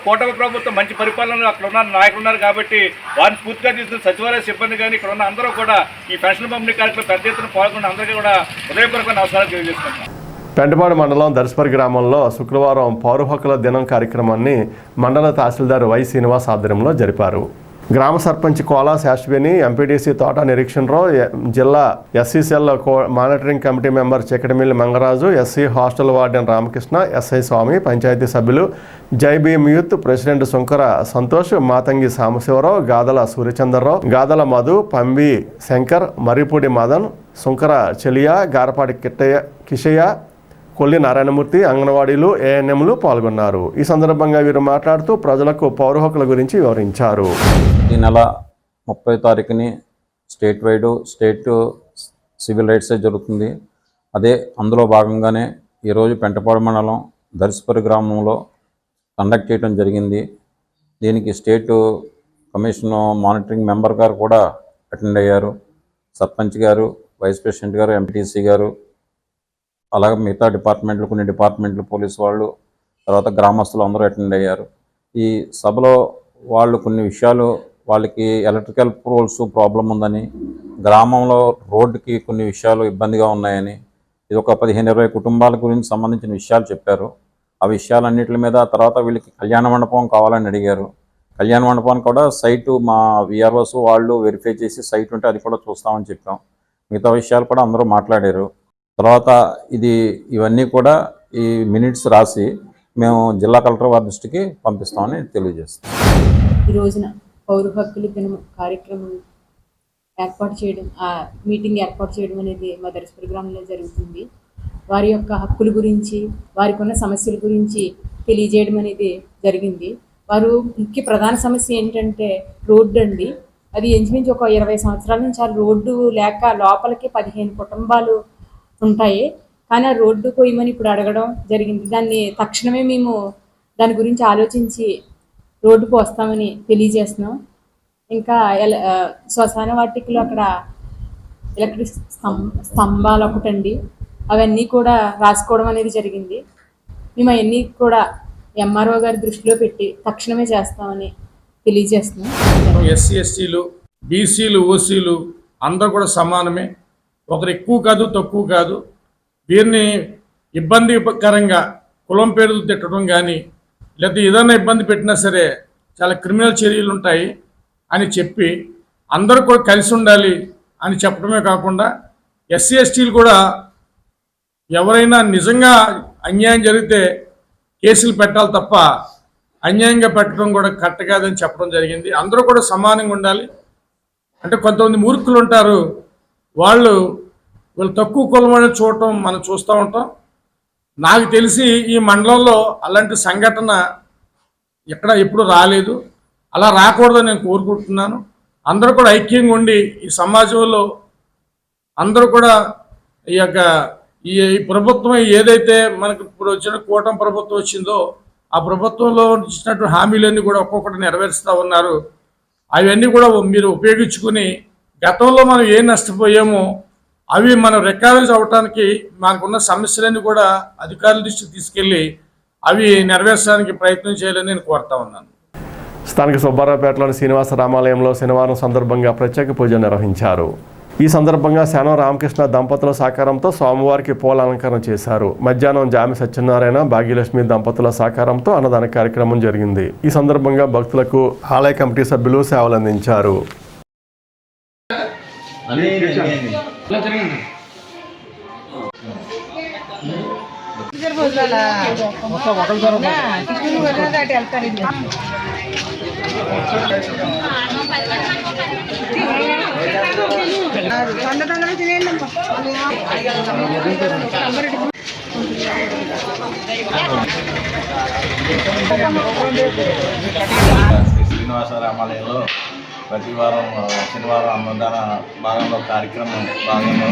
కూటమి ప్రభుత్వం మంచి పరిపాలనలో అక్కడ ఉన్న నాయకులు ఉన్నారు కాబట్టి వారిని స్ఫూర్తిగా తీసుకుని సచివాలయ సిబ్బంది కానీ ఇక్కడ ఉన్న అందరూ కూడా ఈ పెన్షన్ పంపిణీ కార్యక్రమం పెద్ద ఎత్తున పాల్గొన్న అందరికీ కూడా హృదయపూర్వక నమస్కారాలు తెలియజేస్తున్నాం. పెంటపాడు మండలం దర్శపరి గ్రామంలో శుక్రవారం పౌర హక్కుల దినం కార్యక్రమాన్ని మండల తహసీల్దార్ వై శ్రీనివాస్ ఆధ్వర్యంలో జరిపారు. గ్రామ సర్పంచ్ కోలా శాశ్విని, ఎంపీటీసీ తోట నిరీక్షణరావు, జిల్లా SC cell monitoring committee member Chikatamilli Mangaraju, SC hostel warden Ramakrishna, SI Swamy, panchayat సభ్యులు JBM youth president Shankara Santosh, Matangi Sambasivarao, Gadala Suryachandrarao, Gadala Madhu, Pambi Shankar, Marripudi Madan, Shankara Chelia, Garapati Kishayya, Kolli Narayanamurthy, అంగన్వాడీలు, ఏఎన్ఎంలు పాల్గొన్నారు. ఈ సందర్భంగా వీరు మాట్లాడుతూ ప్రజలకు పౌర హక్కుల గురించి వివరించారు. ఈ నెల 30 తారీఖుని స్టేట్ సివిల్ రైట్స్ డే జరుగుతుంది. అందులో భాగంగానే ఈరోజు పెంటపాడు మండలం దర్శపరి గ్రామంలో కండక్ట్ చేయడం జరిగింది. దీనికి స్టేట్ కమిషన్ మానిటరింగ్ మెంబర్ గారు కూడా అటెండ్ అయ్యారు. సర్పంచ్ గారు, వైస్ ప్రెసిడెంట్ గారు, ఎంపీటీసీ గారు, అలాగే మిగతా డిపార్ట్మెంట్లు, కొన్ని డిపార్ట్మెంట్లు, పోలీసు వాళ్ళు, తర్వాత గ్రామస్తులు అందరూ అటెండ్ అయ్యారు. ఈ సభలో వాళ్ళు కొన్ని విషయాలు, వాళ్ళకి ఎలక్ట్రికల్ పోల్స్ ప్రాబ్లం ఉందని, గ్రామంలో రోడ్డుకి కొన్ని విషయాలు ఇబ్బందిగా ఉన్నాయని, ఇది ఒక 15-20 కుటుంబాల గురించి సంబంధించిన విషయాలు చెప్పారు. ఆ విషయాలన్నింటి మీద తర్వాత వీళ్ళకి కళ్యాణ మండపం కావాలని అడిగారు. కళ్యాణ మండపాన్ని కూడా సైటు మా విఆర్ఓస్ వాళ్ళు వెరిఫై చేసి సైట్ ఉంటే అది కూడా చూస్తామని చెప్పాం. మిగతా విషయాలు కూడా అందరూ మాట్లాడారు. తర్వాత ఇవన్నీ కూడా ఈ మినిట్స్ రాసి మేము జిల్లా కలెక్టర్ వారి దృష్టికి పంపిస్తామని తెలియజేస్తాం. ఈ రోజున పౌర హక్కుల దినం కార్యక్రమం మీటింగ్ ఏర్పాటు చేయడం అనేది మా దర్శపరి గ్రామంలో జరుగుతుంది. వారి యొక్క హక్కుల గురించి, వారికి ఉన్న సమస్యల గురించి తెలియజేయడం అనేది జరిగింది. వారు ప్రధాన సమస్య ఏంటంటే రోడ్డు అండి. అది ఇంచుమించు ఒక 20 సంవత్సరాల నుంచి ఆ రోడ్డు లేక లోపలికి 15 కుటుంబాలు ఉంటాయి. కానీ ఆ రోడ్డు పోయమని ఇప్పుడు అడగడం జరిగింది. దాన్ని తక్షణమే మేము దాని గురించి ఆలోచించి రోడ్డు పోస్తామని తెలియజేస్తున్నాం. ఇంకా శ్మశాన వాటికలో అక్కడ ఎలక్ట్రిక్ స్తంభాలు ఒకటండి, అవన్నీ కూడా రాసుకోవడం అనేది జరిగింది. మేము అవన్నీ కూడా ఎంఆర్ఓ గారి దృష్టిలో పెట్టి తక్షణమే చేస్తామని తెలియజేస్తున్నాం. ఎస్సీ ఎస్టీలు, బీసీలు, ఓసీలు అందరూ కూడా సమానమే. ఒకరు ఎక్కువ కాదు, తక్కువ కాదు. వీరిని ఇబ్బందికరంగా కులం పేరు తిట్టడం కానీ, లేకపోతే ఏదైనా ఇబ్బంది పెట్టినా సరే చాలా క్రిమినల్ చర్యలు ఉంటాయి అని చెప్పి అందరూ కూడా కలిసి ఉండాలి అని చెప్పడమే కాకుండా ఎస్సీ ఎస్టీలు కూడా ఎవరైనా నిజంగా అన్యాయం జరిగితే కేసులు పెట్టాలి తప్ప అన్యాయంగా పెట్టడం కూడా కరెక్ట్ కాదని చెప్పడం జరిగింది. అందరూ కూడా సమానంగా ఉండాలి. అంటే కొంతమంది మూర్ఖులు ఉంటారు, వాళ్ళు తక్కువ కులమని చూడటం మనం చూస్తూ ఉంటాం. నాకు తెలిసి ఈ మండలంలో అలాంటి సంఘటన ఎప్పుడు రాలేదు. అలా రాకూడదని నేను కోరుకుంటున్నాను. అందరూ కూడా ఐక్యంగా ఉండి ఈ సమాజంలో అందరూ కూడా ఈ ప్రభుత్వం ఏదైతే మనకు ఇప్పుడు వచ్చిన కూటమి ప్రభుత్వం వచ్చిందో ఆ ప్రభుత్వంలో ఇచ్చినట్టు హామీలన్నీ కూడా ఒక్కొక్కటి నెరవేరుస్తూ ఉన్నారు. అవన్నీ కూడా మీరు ఉపయోగించుకుని గతంలో మనం ఏం నష్టపోయామో అవి మనం రికవరీ అవ్వడానికి మనకున్న సమస్యలన్నీ కూడా అధికారుల దృష్టికి తీసుకెళ్ళి అవి నెరవేర్చడానికి ప్రయత్నం చేయాలని నేను కోరుతా ఉన్నాను. స్థానిక సుబ్బారావుపేటలోని శ్రీనివాస రామాలయంలో శనివారం సందర్భంగా ప్రత్యేక పూజ నిర్వహించారు. ఈ సందర్భంగా శానం రామకృష్ణ దంపతుల సహకారంతో స్వామివారికి పూల అలంకరణ చేశారు. మధ్యాహ్నం జామి సత్యనారాయణ, భాగ్యలక్ష్మి దంపతుల సహకారంతో అన్నదాన కార్యక్రమం జరిగింది. ఈ సందర్భంగా భక్తులకు ఆలయ కమిటీ సభ్యులు సేవలు అందించారు. శ్రీనివాస రామాలయంలో ప్రతి వారం శనివారం అన్నదాన భాగంలో కార్యక్రమం భాగంలో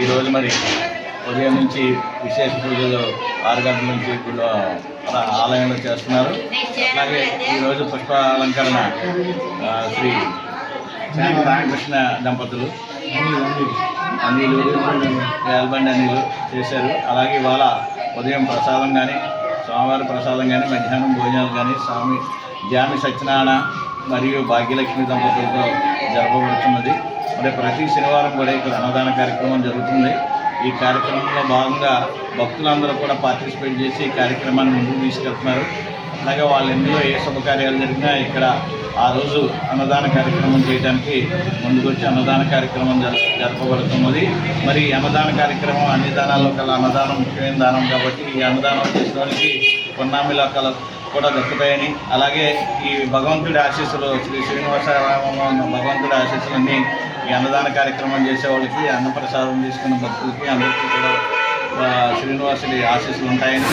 ఈరోజు మరి ఉదయం నుంచి విశేష పూజలు 6 గంటల నుంచి ఆలయంలో చేస్తున్నారు. అలాగే ఈరోజు పుష్పాలంకరణ శ్రీ రామకృష్ణ దంపతులు అనిలు యాల్బండి అనిలు చేశారు. అలాగే ఇవాళ ఉదయం ప్రసాదం కానీ, స్వామివారి ప్రసాదం కానీ, మధ్యాహ్నం భోజనాలు కానీ స్వామి జామి సత్యనారాయణ మరియు భాగ్యలక్ష్మి దంపతులతో జరపబడుతున్నది. మరి ప్రతి శనివారం కూడా ఇక్కడ అన్నదాన కార్యక్రమం జరుగుతుంది. ఈ కార్యక్రమంలో భాగంగా భక్తులందరూ కూడా పార్టిసిపేట్ చేసి ఈ కార్యక్రమాన్ని ముందుకు తీసుకెళ్తున్నారు. అలాగే వాళ్ళ ఇంట్లో ఏ శుభకార్యాలు జరిగినా ఇక్కడ ఆ రోజు అన్నదాన కార్యక్రమం చేయడానికి ముందుకొచ్చి అన్నదాన కార్యక్రమం జరపబడుతున్నది. మరి అన్నదాన కార్యక్రమం అన్ని దానాల్లో కల్లా అన్నదానం ముఖ్యమైన దానం కాబట్టి ఈ అన్నదానం చేసిన వాళ్ళకి కొన్నామిలో కల కూడా దక్కుతాయని, అలాగే ఈ భగవంతుడి ఆశీస్సులు శ్రీ శ్రీనివాసరామంలో ఉన్న భగవంతుడి ఆశీస్సులన్నీ ఈ అన్నదాన కార్యక్రమం చేసే వాళ్ళకి, అన్నప్రసాదం తీసుకున్న భక్తులకి అందరికీ కూడా శ్రీనివాసుడి ఆశీస్సులు ఉంటాయని.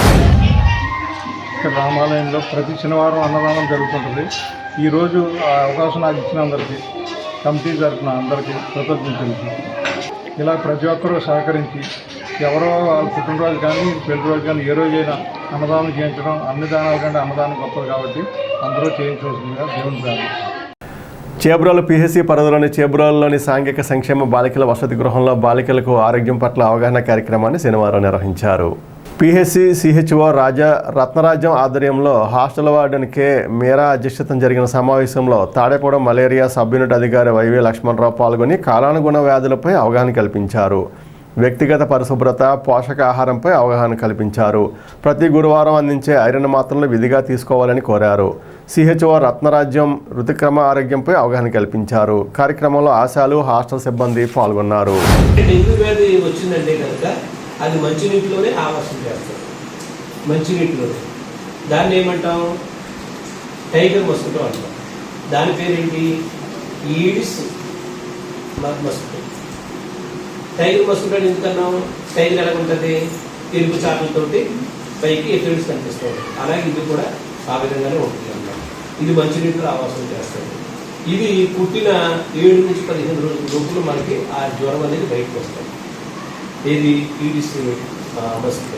ఇక్కడ రామాలయంలో ప్రతి శనివారం అన్నదానం జరుగుతుంటుంది. ఈరోజు అవకాశం నాకు ఇచ్చిన అందరికీ, కమిటీ తరఫున అందరికీ కృతజ్ఞతలు. ఇలా ప్రతి ఒక్కరూ సహకరించి ఎవరో వాళ్ళ పుట్టినరోజు కానీ పెళ్లి రోజు కానీ ఏ రోజైనా అన్నదానం చేయించడం, అన్ని దానాల కంటే అన్నదానం గొప్పది కాబట్టి అందరూ చేయించవలసిందిగా దేవుని ప్రార్థన. చేబ్రోలు పిహెసి పరిధిలోని చేబ్రోలులోని సాంఘిక సంక్షేమ బాలికల వసతి గృహంలో బాలికలకు ఆరోగ్యం పట్ల అవగాహన కార్యక్రమాన్ని శనివారం నిర్వహించారు. పిహెసి సిహెచ్ఓ రత్నరాజ్యం ఆధ్వర్యంలో హాస్టల్ వార్డెన్ కె మీరా అధ్యక్షతన జరిగిన సమావేశంలో తాడేపూడ మలేరియా సబ్ యూనిట్ అధికారి వైవి లక్ష్మణరావు పాల్గొని కాలానుగుణ వ్యాధులపై అవగాహన కల్పించారు. వ్యక్తిగత పరిశుభ్రత, పోషకాహారంపై అవగాహన కల్పించారు. ప్రతి గురువారం అందించే ఐరన్ మాత్రలను విధిగా తీసుకోవాలని కోరారు. సిహెచ్ఓ రత్నరాజ్యం ఋతుక్రమ ఆరోగ్యంపై అవగాహన కల్పించారు. కార్యక్రమంలో ఆశాలు, హాస్టల్ సిబ్బంది పాల్గొన్నారు. డెంగ్యూ వ్యాధి వచ్చిందంటే కనుక అది మంచినీటిలోనే ఆవాసం చేస్తారు. మంచినీటిలోనే దాన్ని ఏమంటాం? టైగర్ మస్కిటో అంటాం. దాని పేరేంటి? Aedes mosquito. టైగర్ మస్కిటో ఎందుకన్నాం? టైగర్ ఎలా ఉంటుంది? ఎరుపు చాట్లతోటి పైకి ఎఫెక్ట్స్ కనిపిస్తూ ఉంటాయి. అలాగే ఇది కూడా ఆ విధంగానే ఉంటుంది అన్నమాట. ఇది మంచినీటిలో ఆవాసం చేస్తుంది. ఇది పుట్టిన 7 నుంచి 15 రోజుల లోపల మనకి ఆ జ్వరం అనేది బయటకు వస్తుంది. ఏది? Aedes mosquito.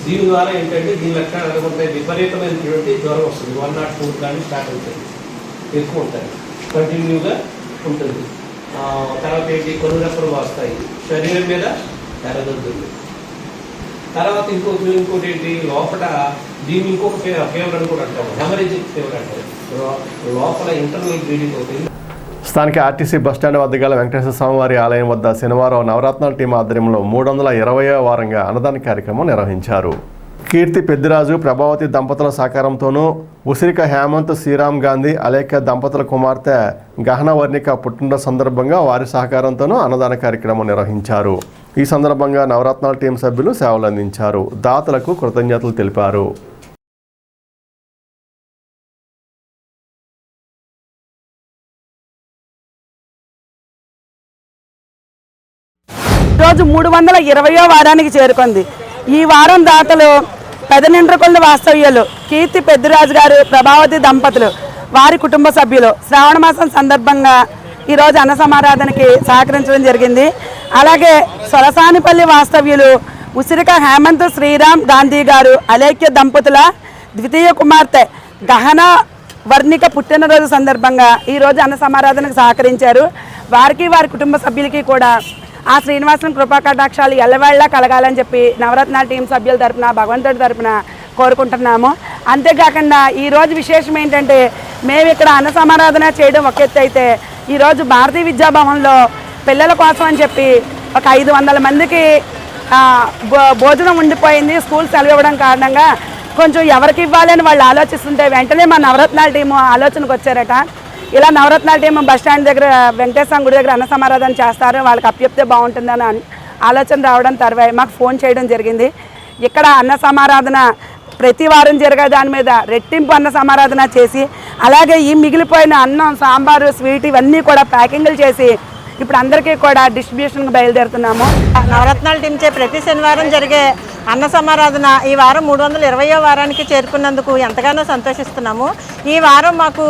దీని ద్వారా ఏంటంటే దీని లక్షణాలు ఎలా ఉంటాయి? విపరీతమైనటువంటి జ్వరం వస్తుంది. 104 కానీ స్టార్ట్ అవుతుంది, ఎక్కువ ఉంటుంది, కంటిన్యూగా ఉంటుంది. తర్వాత ఏంటి? కొనురెప్పలు వస్తాయి, శరీరం మీద ఎర్రదొద్దుంది. తర్వాత ఇంకోటి ఏంటి? లోపల దీన్ని ఇంకొక ఫీవర్ అని కూడా అంటాము, హెమరేజిక్ ఫీవర్ అంటారు. లోపల ఇంటర్నల్ బ్లీడింగ్ అవుతుంది. స్థానిక ఆర్టీసీ బస్టాండ్ వద్ద గల వెంకటేశ్వర స్వామివారి ఆలయం వద్ద శనివారం నవరత్నాల టీం ఆధ్వర్యంలో 320వ వారంగా అన్నదాన కార్యక్రమం నిర్వహించారు. కీర్తి పెద్దిరాజు, ప్రభావతి దంపతుల సహకారంతోనూ ఉసిరిక హేమంత్ శ్రీరామ్ గాంధీ అలేఖ్య దంపతుల కుమార్తె గహన వర్ణిక పుట్టినరోజు సందర్భంగా వారి సహకారంతోనూ అన్నదాన కార్యక్రమం నిర్వహించారు. ఈ సందర్భంగా నవరత్నాల టీం సభ్యులు సేవలు అందించారు. దాతలకు కృతజ్ఞతలు తెలిపారు. రోజు 320వ వారానికి చేరుకుంది. ఈ వారం దాతలు పెదనిండ్రకొండ వాస్తవ్యులు కీర్తి పెద్దిరాజు గారు, ప్రభావతి దంపతులు, వారి కుటుంబ సభ్యులు శ్రావణ మాసం సందర్భంగా ఈరోజు అన్న సమారాధనకి సహకరించడం జరిగింది. అలాగే సొలసానిపల్లి వాస్తవ్యులు ఉసిరిక హేమంత్ శ్రీరామ్ గాంధీ గారు అలేఖ్య దంపతుల ద్వితీయ కుమార్తె గహన వర్ణిక పుట్టినరోజు సందర్భంగా ఈరోజు అన్న సమారాధనకు సహకరించారు. వారికి, వారి కుటుంబ సభ్యులకి కూడా ఆ శ్రీనివాసుని కృపా కటాక్షాలు ఎల్లవేళ్ళ కలగాలని చెప్పి నవరత్నాల టీం సభ్యుల తరపున, భగవంతుడి తరపున కోరుకుంటున్నాము. అంతేకాకుండా ఈరోజు విశేషం ఏంటంటే, మేము ఇక్కడ అన్న సమారాధన చేయడం ఒక ఎత్తు అయితే, ఈరోజు భారతీయ విద్యాభవన్లో పిల్లల కోసం అని చెప్పి ఒక 500 మందికి భోజనం ఉండిపోయింది. స్కూల్ సెలవు ఇవ్వడం కారణంగా కొంచెం ఎవరికి ఇవ్వాలని వాళ్ళు ఆలోచిస్తుంటే వెంటనే మా నవరత్నాల టీము ఆలోచనకు వచ్చారట. ఇలా నవరత్నాల టీం బస్టాండ్ దగ్గర వెంకటేశ్వర గుడి దగ్గర అన్న సమారాధన చేస్తారు, వాళ్ళకి అప్పచెప్తే బాగుంటుందని ఆలోచన రావడం తర్వాత మాకు ఫోన్ చేయడం జరిగింది. ఇక్కడ అన్న సమారాధన ప్రతి వారం జరిగే దాని మీద రెట్టింపు అన్న సమారాధన చేసి, అలాగే ఈ మిగిలిపోయిన అన్నం, సాంబారు, స్వీట్ ఇవన్నీ కూడా ప్యాకింగ్లు చేసి ఇప్పుడు అందరికీ కూడా డిస్ట్రిబ్యూషన్కి బయలుదేరుతున్నాము. నవరత్నాల టీంచే ప్రతి శనివారం జరిగే అన్న సమారాధన ఈ వారం 320వ వారానికి చేరుకున్నందుకు ఎంతగానో సంతోషిస్తున్నాము. ఈ వారం మాకు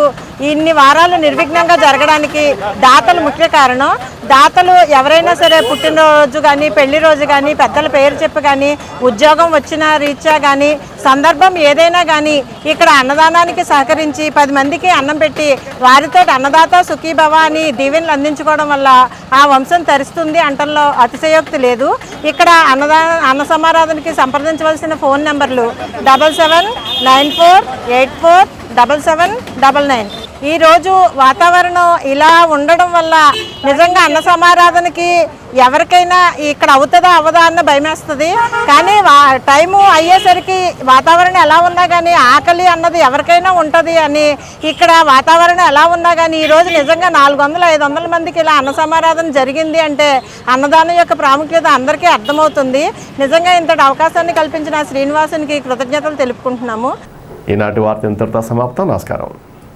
ఇన్ని వారాలు నిర్విఘ్నంగా జరగడానికి దాతలు ముఖ్య కారణం. దాతలు ఎవరైనా సరే పుట్టినరోజు కానీ పెళ్లి రోజు కానీ పెద్దల పేరు చెప్పి కానీ ఉద్యోగం వచ్చిన రీత్యా కానీ సందర్భం ఏదైనా కానీ ఇక్కడ అన్నదానానికి సహకరించి 10 మందికి అన్నం పెట్టి వారితో అన్నదాత సుఖీభవ అని దీవెనలు అందించుకోవడం వల్ల ఆ వంశం తరిస్తుంది అంటల్లో అతిశయోక్తి లేదు. ఇక్కడ అన్న సమారాధనకి సంప్రదించవలసిన ఫోన్ నెంబర్లు 7794847799. ఈరోజు వాతావరణం ఇలా ఉండడం వల్ల నిజంగా అన్న సమారాధనకి ఎవరికైనా ఇక్కడ అవుతుందా అవ్వదా అన్న భయమేస్తుంది. కానీ టైము అయ్యేసరికి వాతావరణం ఎలా ఉన్నా కానీ ఆకలి అన్నది ఎవరికైనా ఉంటుంది అని ఇక్కడ వాతావరణం ఎలా ఉన్నా కానీ ఈరోజు నిజంగా 400-500 మందికి ఇలా అన్న సమారాధన జరిగింది అంటే అన్నదానం యొక్క ప్రాముఖ్యత అందరికీ అర్థమవుతుంది. నిజంగా ఇంతటి అవకాశాన్ని కల్పించిన శ్రీనివాసునికి కృతజ్ఞతలు తెలుపుకుంటున్నాము. ఈనాటి వార్త ఇంతటితో సమాప్తం. నమస్కారం.